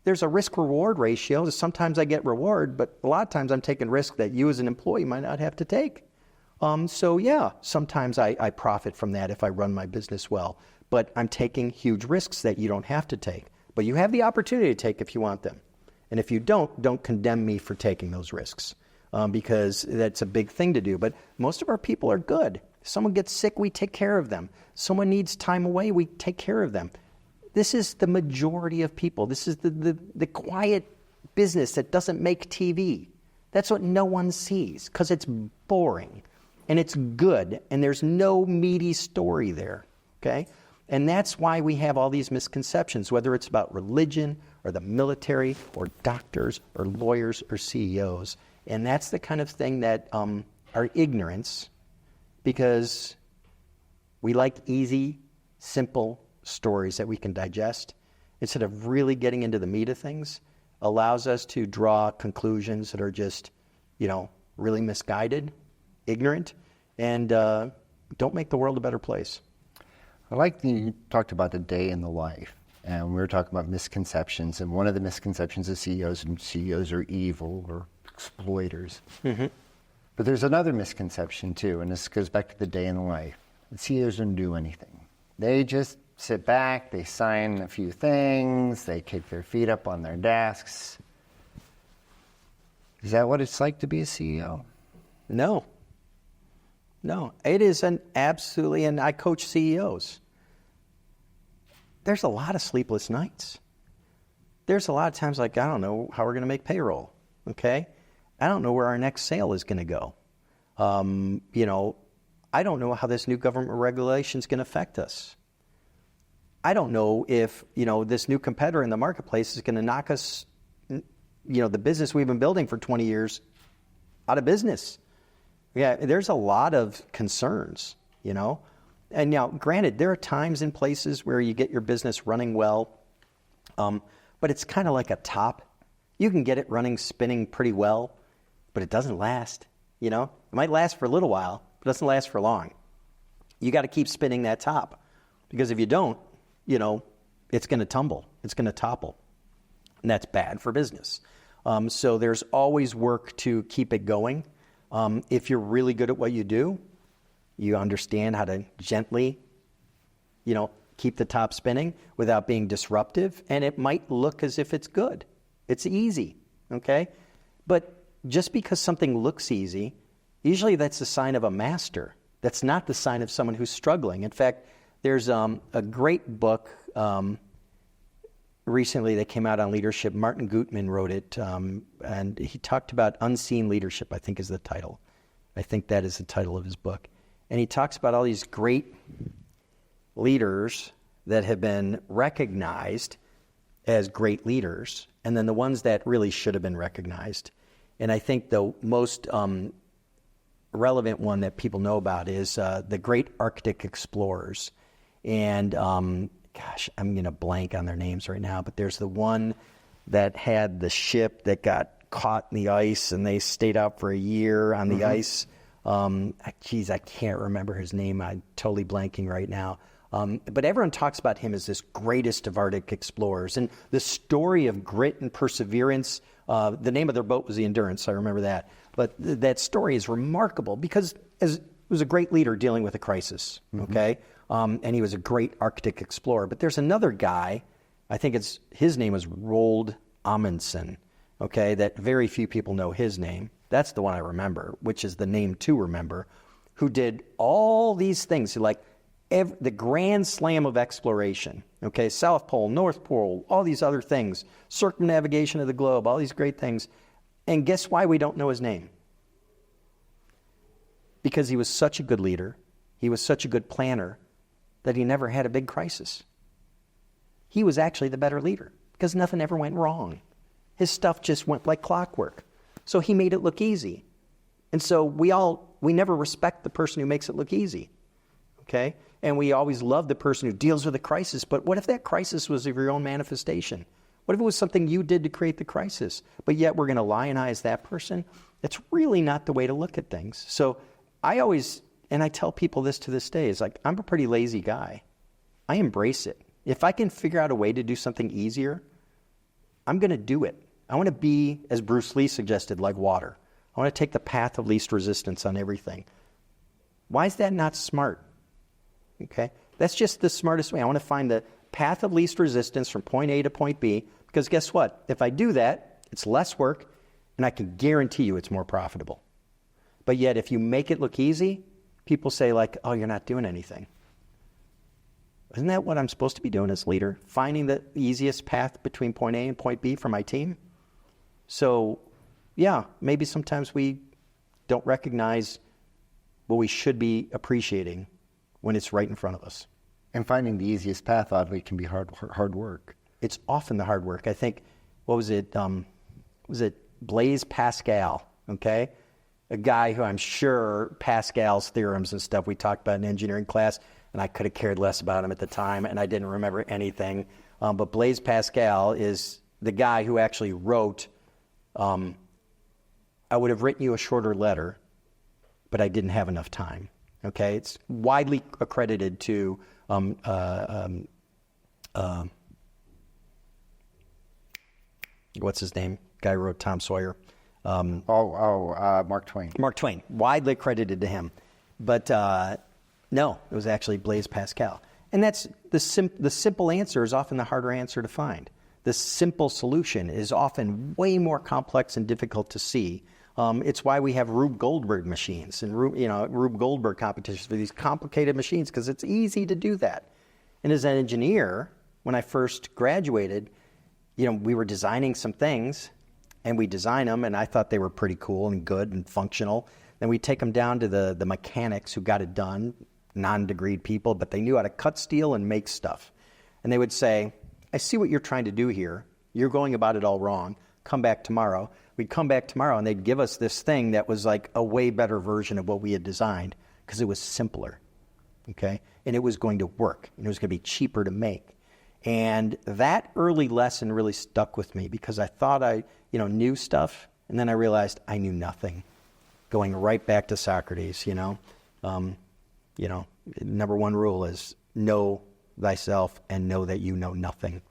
there's a risk-reward ratio. Sometimes I get reward, but a lot of times I'm taking risk that you as an employee might not have to take. So yeah, sometimes I profit from that if I run my business well, but I'm taking huge risks that you don't have to take. But you have the opportunity to take if you want them. And if you don't condemn me for taking those risks, because that's a big thing to do. But most of our people are good. If someone gets sick, we take care of them. Someone needs time away, we take care of them. This is the majority of people. This is the quiet business that doesn't make TV. That's what no one sees because it's boring. And it's good, and there's no meaty story there, okay? And that's why we have all these misconceptions, whether it's about religion or the military or doctors or lawyers or CEOs. And that's the kind of thing that our ignorance, because we like easy, simple stories that we can digest, instead of really getting into the meat of things, allows us to draw conclusions that are just, really misguided, ignorant, and don't make the world a better place. I like that you talked about the day in the life, and we were talking about misconceptions, and one of the misconceptions of CEOs are evil or exploiters. Mm-hmm. But there's another misconception too, and this goes back to the day in the life. The CEOs don't do anything. They just sit back, they sign a few things, they kick their feet up on their desks. Is that what it's like to be a CEO? No, it is absolutely, and I coach CEOs. There's a lot of sleepless nights. There's a lot of times like, I don't know how we're going to make payroll, okay? I don't know where our next sale is going to go. I don't know how this new government regulation is going to affect us. I don't know if, this new competitor in the marketplace is going to knock us, the business we've been building for 20 years out of business. Yeah, there's a lot of concerns, And now, granted, there are times and places where you get your business running well, but it's kind of like a top. You can get it spinning pretty well, but it doesn't last, It might last for a little while, but it doesn't last for long. You got to keep spinning that top, because if you don't, it's going to tumble. It's going to topple, and that's bad for business. So there's always work to keep it going. If you're really good at what you do, you understand how to gently, keep the top spinning without being disruptive, and it might look as if it's good. It's easy, okay? But just because something looks easy, usually that's a sign of a master. That's not the sign of someone who's struggling. In fact, there's a great book recently that came out on leadership. Martin Gutman wrote it, and he talked about unseen leadership, I think is the title. I think that is the title of his book. And he talks about all these great leaders that have been recognized as great leaders, and then the ones that really should have been recognized. And I think the most relevant one that people know about is the great Arctic explorers. And I'm going to blank on their names right now, but there's the one that had the ship that got caught in the ice, and they stayed out for a year on the ice. I can't remember his name. I'm totally blanking right now. But everyone talks about him as this greatest of Arctic explorers. And the story of grit and perseverance, the name of their boat was the Endurance, I remember that. But that story is remarkable because he was a great leader dealing with a crisis, okay? And he was a great Arctic explorer. But there's another guy, I think his name is Roald Amundsen, okay, that very few people know his name. That's the one I remember, which is the name to remember, who did all these things, like the grand slam of exploration, okay, South Pole, North Pole, all these other things, circumnavigation of the globe, all these great things. And guess why we don't know his name? Because he was such a good leader, he was such a good planner, that he never had a big crisis. He was actually the better leader because nothing ever went wrong. His stuff just went like clockwork. So he made it look easy. And so we never respect the person who makes it look easy. Okay? And we always love the person who deals with a crisis. But what if that crisis was of your own manifestation? What if it was something you did to create the crisis? But yet we're going to lionize that person? It's really not the way to look at things. So I always, and I tell people this to this day, is like, I'm a pretty lazy guy. I embrace it. If I can figure out a way to do something easier, I'm going to do it. I want to be, as Bruce Lee suggested, like water. I want to take the path of least resistance on everything. Why is that not smart? Okay? That's just the smartest way. I want to find the path of least resistance from point A to point B, because guess what? If I do that, it's less work, and I can guarantee you it's more profitable. But yet, if you make it look easy, people say like, oh, you're not doing anything. Isn't that what I'm supposed to be doing as leader? Finding the easiest path between point A and point B for my team? So, yeah, maybe sometimes we don't recognize what we should be appreciating when it's right in front of us. And finding the easiest path, oddly, can be hard work. It's often the hard work. I think, what was it? Was it Blaise Pascal? Okay, a guy who I'm sure Pascal's theorems and stuff we talked about in engineering class, and I could have cared less about him at the time, and I didn't remember anything. But Blaise Pascal is the guy who actually wrote, I would have written you a shorter letter, but I didn't have enough time. Okay, it's widely accredited to what's his name? Guy who wrote Tom Sawyer. Mark Twain. Mark Twain, widely credited to him. But no, it was actually Blaise Pascal. And that's the simple answer is often the harder answer to find. The simple solution is often way more complex and difficult to see. It's why we have Rube Goldberg machines and Rube Goldberg competitions for these complicated machines, because it's easy to do that. And as an engineer, when I first graduated, we were designing some things, and we design them, and I thought they were pretty cool and good and functional. Then we take them down to the mechanics who got it done, non-degreed people, but they knew how to cut steel and make stuff. And they would say, I see what you're trying to do here. You're going about it all wrong. Come back tomorrow. We'd come back tomorrow, and they'd give us this thing that was like a way better version of what we had designed, because it was simpler, okay? And it was going to work, and it was going to be cheaper to make. And that early lesson really stuck with me, because I thought I knew stuff, and then I realized I knew nothing. Going right back to Socrates, number one rule is know thyself and know that you know nothing.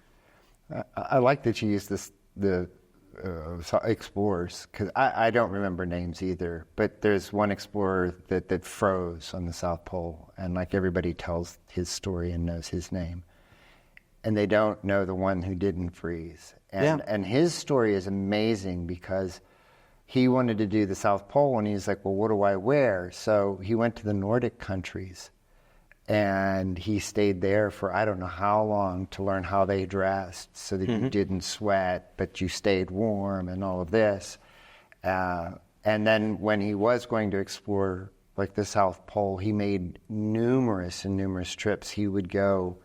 I like that you use the explorers, because I don't remember names either, but there's one explorer that froze on the South Pole, and like everybody tells his story and knows his name, and they don't know the one who didn't freeze. And his story is amazing, because he wanted to do the South Pole, and he's like, well, what do I wear? So he went to the Nordic countries, and he stayed there for I don't know how long to learn how they dressed so that you didn't sweat, but you stayed warm and all of this. And then when he was going to explore like the South Pole, he made numerous trips. He would go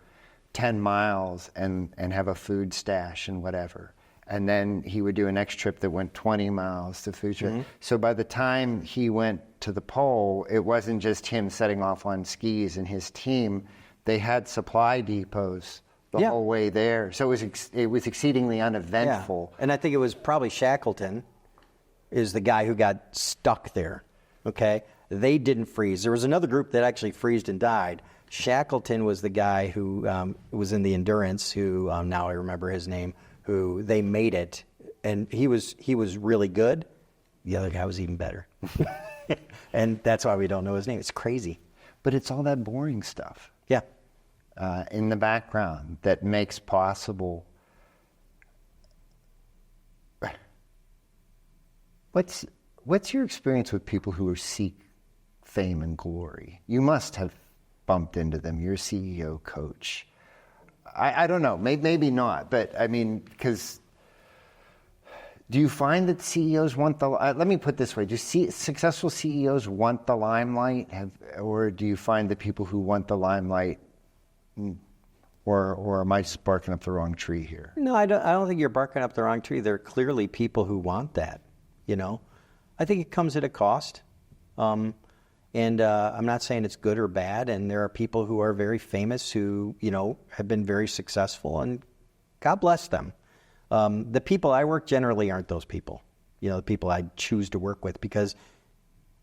10 miles and have a food stash and whatever. And then he would do a next trip that went 20 miles to food trip. So by the time he went to the pole, it wasn't just him setting off on skis and his team. They had supply depots the whole way there. So it was exceedingly uneventful. Yeah. And I think it was probably Shackleton is the guy who got stuck there, okay? They didn't freeze. There was another group that actually freezed and died. Shackleton was the guy who was in the Endurance, who now I remember his name, who they made it, and he was really good. The other guy was even better. And that's why we don't know his name. It's crazy. But it's all that boring stuff. Yeah. In the background that makes possible. What's your experience with people who seek fame and glory? You must have bumped into them. You're a CEO coach. I don't know, maybe not, but I mean, because do you find that CEOs want let me put it this way, do successful CEOs want the limelight, or do you find that people who want the limelight, or am I just barking up the wrong tree here? No, I don't think you're barking up the wrong tree. There are clearly people who want that, I think it comes at a cost. And I'm not saying it's good or bad, and there are people who are very famous who, have been very successful, and God bless them. The people I work generally aren't those people, the people I choose to work with, because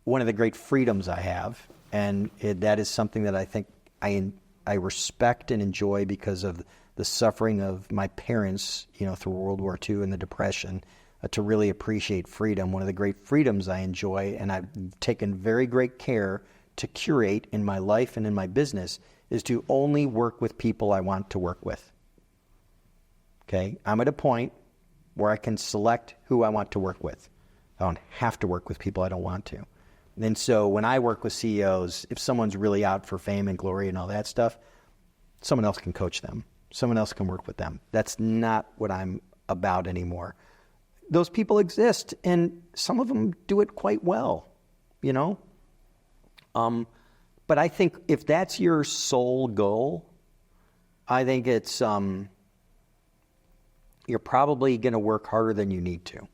one of the great freedoms I have, and that is something that I think I respect and enjoy because of the suffering of my parents, through World War II and the Depression, to really appreciate freedom. One of the great freedoms I enjoy, and I've taken very great care to curate in my life and in my business, is to only work with people I want to work with. Okay? I'm at a point where I can select who I want to work with. I don't have to work with people I don't want to. And so when I work with CEOs, if someone's really out for fame and glory and all that stuff, someone else can coach them. Someone else can work with them. That's not what I'm about anymore. Those people exist, and some of them do it quite well, But I think if that's your sole goal, I think it's you're probably going to work harder than you need to.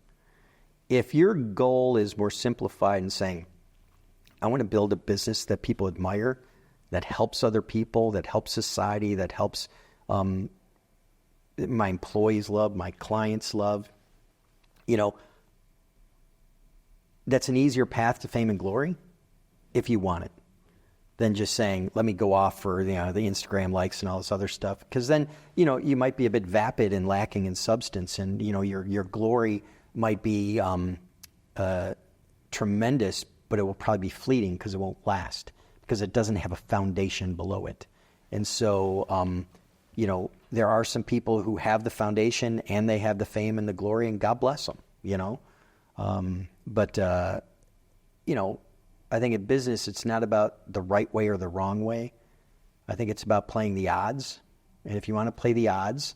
If your goal is more simplified and saying, I want to build a business that people admire, that helps other people, that helps society, that helps my employees love, my clients love, that's an easier path to fame and glory if you want it than just saying, let me go off for the Instagram likes and all this other stuff. Because then, you might be a bit vapid and lacking in substance, and, your glory might be tremendous, but it will probably be fleeting because it won't last, because it doesn't have a foundation below it. And so, there are some people who have the foundation and they have the fame and the glory, and God bless them, But I think in business, it's not about the right way or the wrong way. I think it's about playing the odds. And if you want to play the odds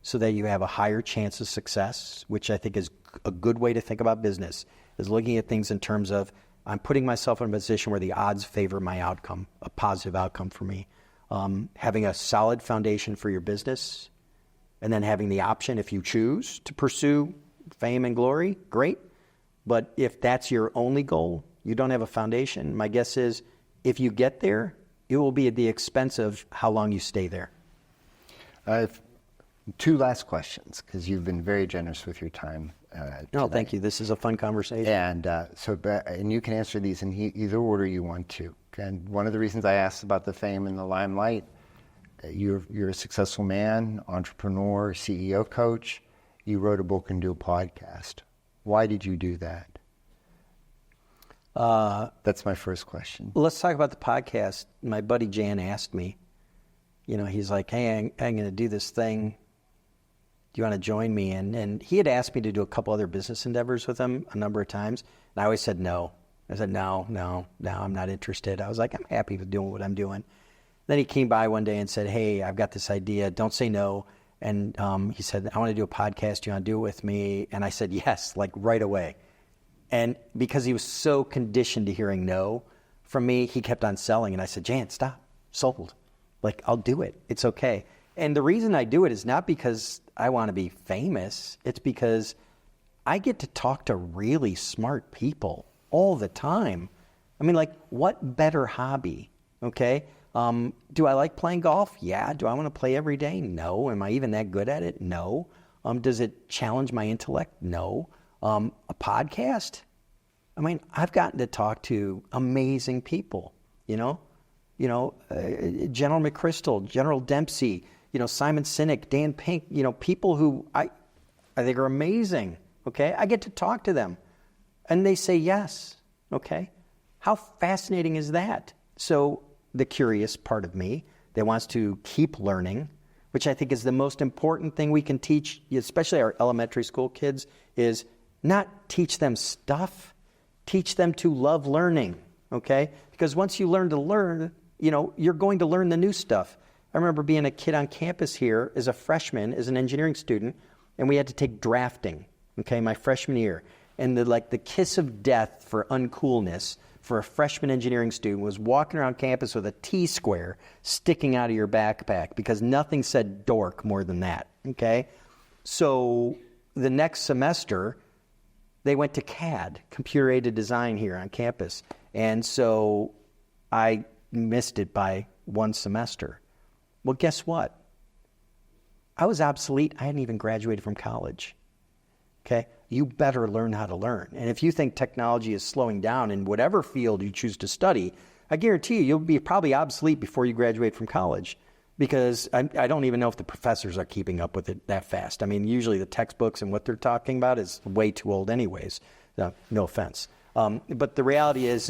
so that you have a higher chance of success, which I think is a good way to think about business, is looking at things in terms of, I'm putting myself in a position where the odds favor my outcome, a positive outcome for me. Having a solid foundation for your business, and then having the option, if you choose to pursue fame and glory, great. But if that's your only goal, you don't have a foundation, my guess is if you get there, it will be at the expense of how long you stay there. I have two last questions, because you've been very generous with your time. No, thank you. This is a fun conversation. And you can answer these in either order you want to. And one of the reasons I asked about the fame and the limelight, you're a successful man, entrepreneur, CEO coach. You wrote a book and do a podcast. Why did you do that? That's my first question. Let's talk about the podcast. My buddy Jan asked me, he's like, hey, I'm going to do this thing. Do you want to join me? And he had asked me to do a couple other business endeavors with him a number of times. And I always said no. I said, no, I'm not interested. I was like, I'm happy with doing what I'm doing. Then he came by one day and said, hey, I've got this idea. Don't say no. And he said, I want to do a podcast. Do you want to do it with me? And I said, yes, like right away. And because he was so conditioned to hearing no from me, he kept on selling. And I said, Jan, stop. Sold. Like, I'll do it. It's okay. And the reason I do it is not because I want to be famous. It's because I get to talk to really smart people all the time. I mean, like, what better hobby? Okay. Do I like playing golf? Yeah. Do I want to play every day? No. Am I even that good at it? No. Does it challenge my intellect? No. A podcast? I mean, I've gotten to talk to amazing people, General McChrystal, General Dempsey, Simon Sinek, Dan Pink, people who I think are amazing, okay? I get to talk to them, and they say yes, okay? How fascinating is that? So the curious part of me that wants to keep learning, which I think is the most important thing we can teach, especially our elementary school kids, is not teach them stuff, teach them to love learning, okay? Because once you learn to learn, you're going to learn the new stuff. I remember being a kid on campus here as a freshman, as an engineering student, and we had to take drafting, okay, my freshman year. And the kiss of death for uncoolness for a freshman engineering student was walking around campus with a T-square sticking out of your backpack, because nothing said dork more than that, okay? So the next semester, they went to CAD, computer-aided design here on campus. And so I missed it by one semester. Well, guess what? I was obsolete. I hadn't even graduated from college. Okay? You better learn how to learn. And if you think technology is slowing down in whatever field you choose to study, I guarantee you'll be probably obsolete before you graduate from college, because I don't even know if the professors are keeping up with it that fast. I mean, usually the textbooks and what they're talking about is way too old anyways. No offense. But the reality is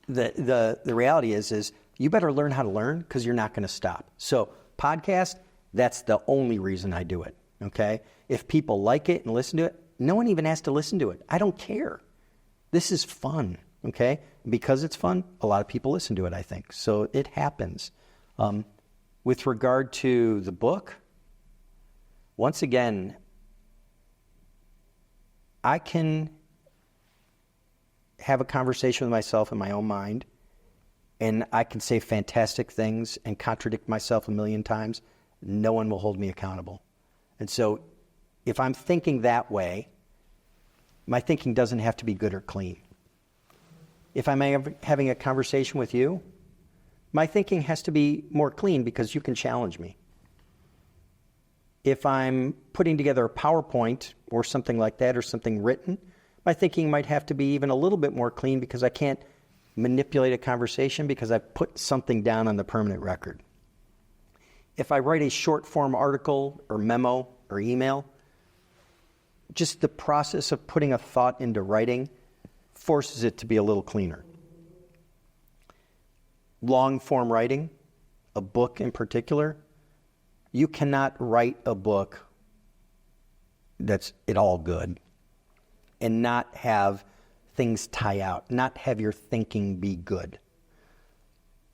the reality is you better learn how to learn, because you're not going to stop. So podcast, that's the only reason I do it, okay? If people like it and listen to it, no one even has to listen to it. I don't care. This is fun, okay? Because it's fun, a lot of people listen to it, I think. So it happens. With regard to the book, once again, I can have a conversation with myself in my own mind and I can say fantastic things and contradict myself a million times. No one will hold me accountable. And so if I'm thinking that way, my thinking doesn't have to be good or clean. If I'm having a conversation with you, my thinking has to be more clean because you can challenge me. If I'm putting together a PowerPoint or something like that or something written, my thinking might have to be even a little bit more clean because I can't manipulate a conversation because I've put something down on the permanent record. If I write a short form article or memo or email, just the process of putting a thought into writing forces it to be a little cleaner. Long form writing, a book in particular, you cannot write a book that's at all good and not have things tie out, not have your thinking be good.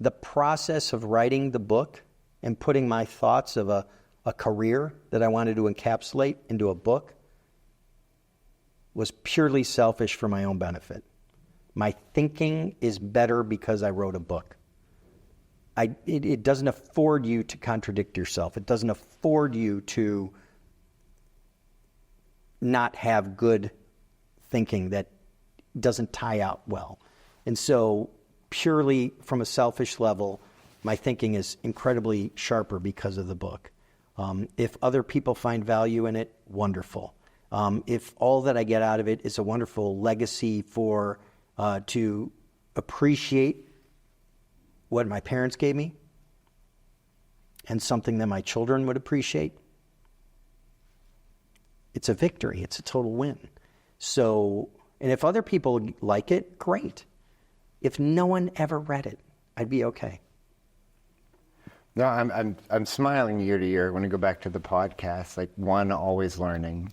The process of writing the book and putting my thoughts of a career that I wanted to encapsulate into a book was purely selfish for my own benefit. My thinking is better because I wrote a book. It doesn't afford you to contradict yourself. It doesn't afford you to not have good thinking that doesn't tie out well. And so purely from a selfish level, my thinking is incredibly sharper because of the book. If other people find value in it, wonderful. If all that I get out of it is a wonderful legacy for to appreciate what my parents gave me and something that my children would appreciate, it's a victory. It's a total win. So, and if other people like it, great. If no one ever read it, I'd be okay. No, I'm smiling year to year when I go back to the podcast. Like, one, always learning,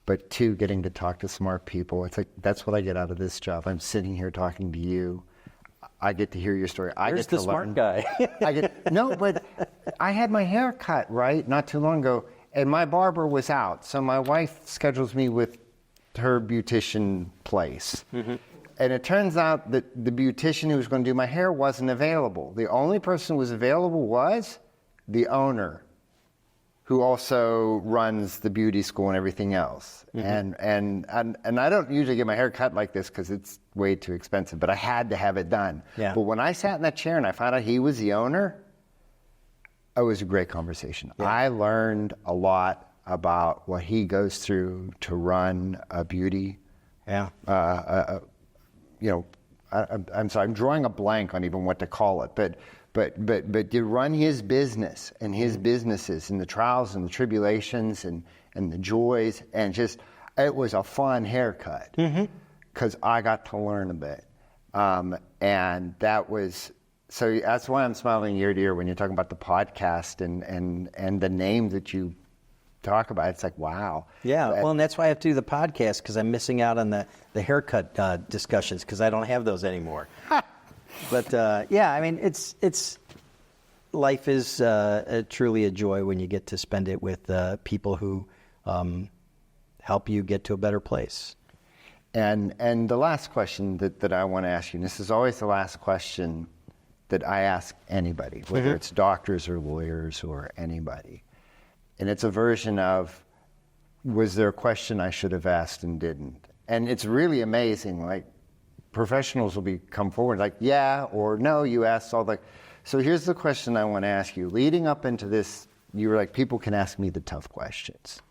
but two, getting to talk to smart people. It's like that's what I get out of this job. I'm sitting here talking to you. I get to hear your story. There's the smart guy. No, but I had my hair cut, right, not too long ago, and my barber was out. So my wife schedules me with her beautician place. Mm-hmm. And it turns out that the beautician who was going to do my hair wasn't available. The only person who was available was the owner, who also runs the beauty school and everything else. Mm-hmm. And I don't usually get my hair cut like this because it's way too expensive, but I had to have it done. Yeah. But when I sat in that chair and I found out he was the owner, it was a great conversation. Yeah. I learned a lot about what he goes through to run a beauty. Yeah. I'm sorry, I'm drawing a blank on even what to call it, but to run his business and his businesses and the trials and the tribulations and the joys, and just, it was a fun haircut because I got to learn a bit. And that was, so that's why I'm smiling year to year when you're talking about the podcast and the name that you talk about. It's like, wow. Yeah, well, and that's why I have to do the podcast, because I'm missing out on the haircut discussions because I don't have those anymore. But yeah, I mean, it's life is truly a joy when you get to spend it with people who help you get to a better place. And the last question that I want to ask you, and this is always the last question that I ask anybody, whether it's doctors or lawyers or anybody. And it's a version of, was there a question I should have asked and didn't? And it's really amazing. Like, professionals will come forward like, yeah, or no, you asked all the... So here's the question I want to ask you. Leading up into this, you were like, people can ask me the tough questions.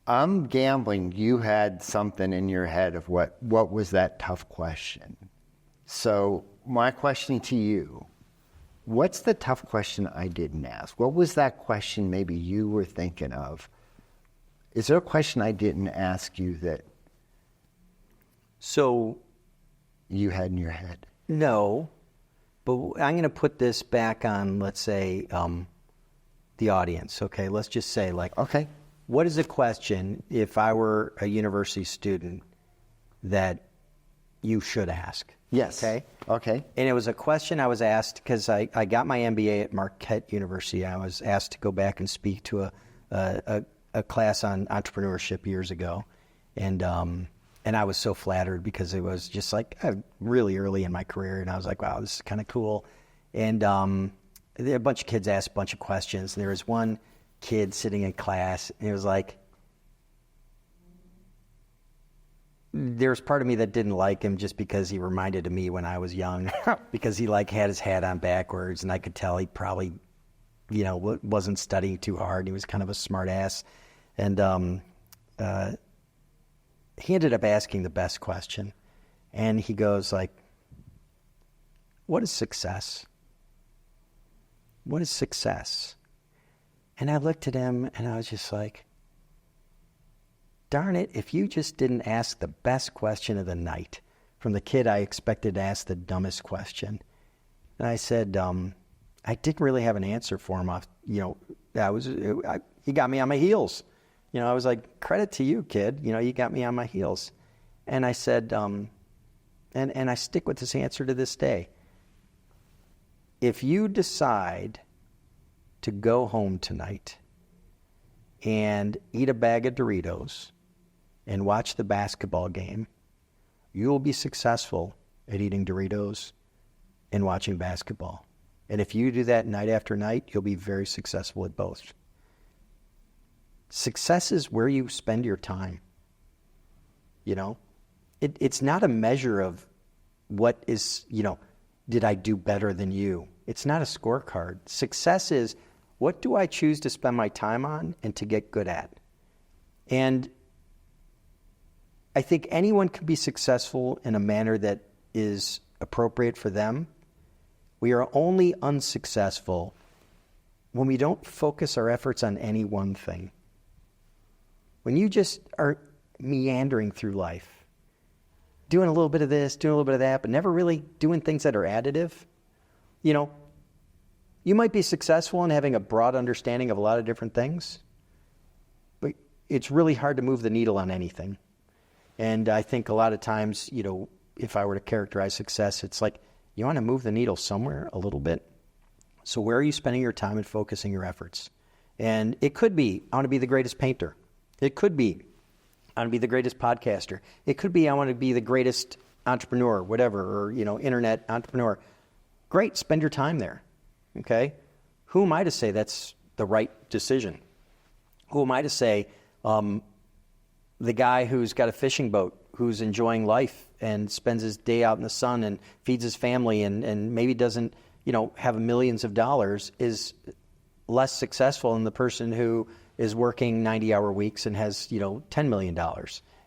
I'm gambling you had something in your head of what was that tough question. So my question to you, what's the tough question I didn't ask? What was that question maybe you were thinking of? Is there a question I didn't ask you that so you had in your head? No, but I'm going to put this back on, let's say, the audience. Okay, let's just say, like, okay, what is a question, if I were a university student, that you should ask? Yes. Okay. And it was a question I was asked because I got my MBA at Marquette University. I was asked to go back and speak to a class on entrepreneurship years ago. And And I was so flattered because it was just like really early in my career. And I was like, wow, this is kind of cool. And a bunch of kids asked a bunch of questions. And there was one kid sitting in class, and it was like, there was part of me that didn't like him just because he reminded of me when I was young, because he like had his hat on backwards, and I could tell he probably, wasn't studying too hard. He was kind of a smart ass. And he ended up asking the best question. And he goes like, what is success? What is success? And I looked at him and I was just like, darn it, if you just didn't ask the best question of the night. From the kid, I expected to ask the dumbest question. And I said, I didn't really have an answer for him. He got me on my heels. I was like, credit to you, kid. You got me on my heels. And I said, and I stick with this answer to this day. If you decide to go home tonight and eat a bag of Doritos and watch the basketball game, you will be successful at eating Doritos and watching basketball. And if you do that night after night, you'll be very successful at both. Success is where you spend your time. It's not a measure of what is, did I do better than you? It's not a scorecard. Success is, what do I choose to spend my time on and to get good at? And I think anyone can be successful in a manner that is appropriate for them. We are only unsuccessful when we don't focus our efforts on any one thing. When you just are meandering through life, doing a little bit of this, doing a little bit of that, but never really doing things that are additive, you might be successful in having a broad understanding of a lot of different things, but it's really hard to move the needle on anything. And I think a lot of times, if I were to characterize success, it's like you want to move the needle somewhere a little bit. So where are you spending your time and focusing your efforts? And it could be, I want to be the greatest painter. It could be, I want to be the greatest podcaster. It could be, I want to be the greatest entrepreneur, whatever, or, internet entrepreneur. Great, spend your time there, okay? Who am I to say that's the right decision? Who am I to say the guy who's got a fishing boat, who's enjoying life and spends his day out in the sun and feeds his family and maybe doesn't, have millions of dollars, is less successful than the person who is working 90-hour weeks and has, $10 million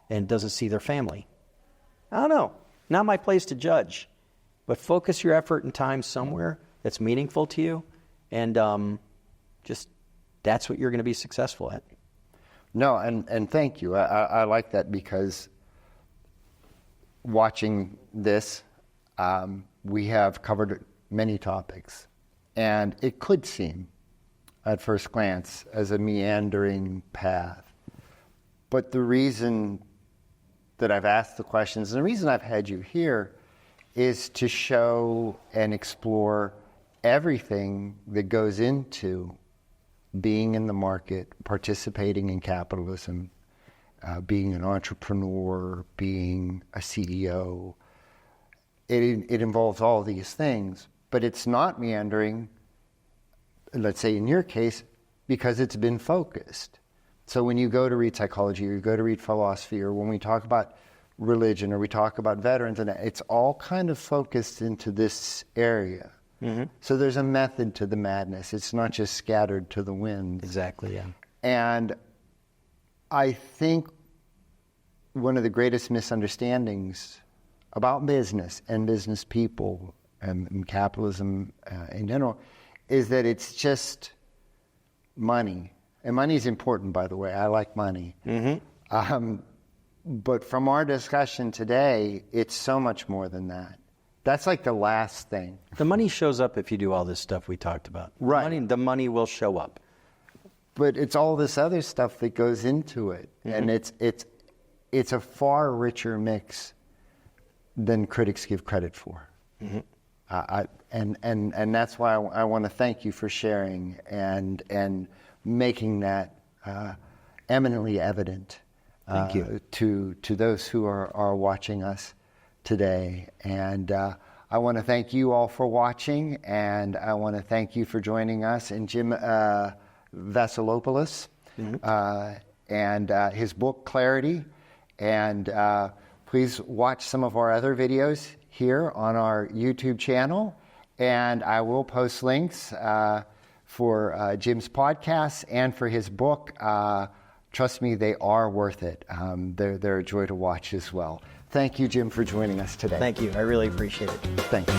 and doesn't see their family? I don't know. Not my place to judge. But focus your effort and time somewhere that's meaningful to you, and just that's what you're going to be successful at. No, and thank you. I like that, because watching this, we have covered many topics, and it could seem at first glance as a meandering path. But the reason that I've asked the questions, and the reason I've had you here, is to show and explore everything that goes into being in the market, participating in capitalism, being an entrepreneur, being a CEO. It involves all these things, but it's not meandering, let's say in your case, because it's been focused. So when you go to read psychology, or you go to read philosophy, or when we talk about religion, or we talk about veterans, and it's all kind of focused into this area. Mm-hmm. So there's a method to the madness. It's not just scattered to the winds. Exactly, yeah. And I think one of the greatest misunderstandings about business and business people and capitalism in general is that it's just money. And money is important, by the way. I like money. Mm-hmm. But from our discussion today, it's so much more than that. That's like the last thing. The money shows up if you do all this stuff we talked about. Right. The money will show up. But it's all this other stuff that goes into it. Mm-hmm. And it's a far richer mix than critics give credit for. Mm-hmm. And that's why I want to thank you for sharing and making that eminently evident. Thank you. to those who are watching us today. And I want to thank you all for watching, and I want to thank you for joining us. And Jim Vaselopulos and his book, Clarity. And please watch some of our other videos here on our YouTube channel. And I will post links for Jim's podcast and for his book. Trust me, they are worth it. They're a joy to watch as well. Thank you, Jim, for joining us today. Thank you. I really appreciate it. Thanks.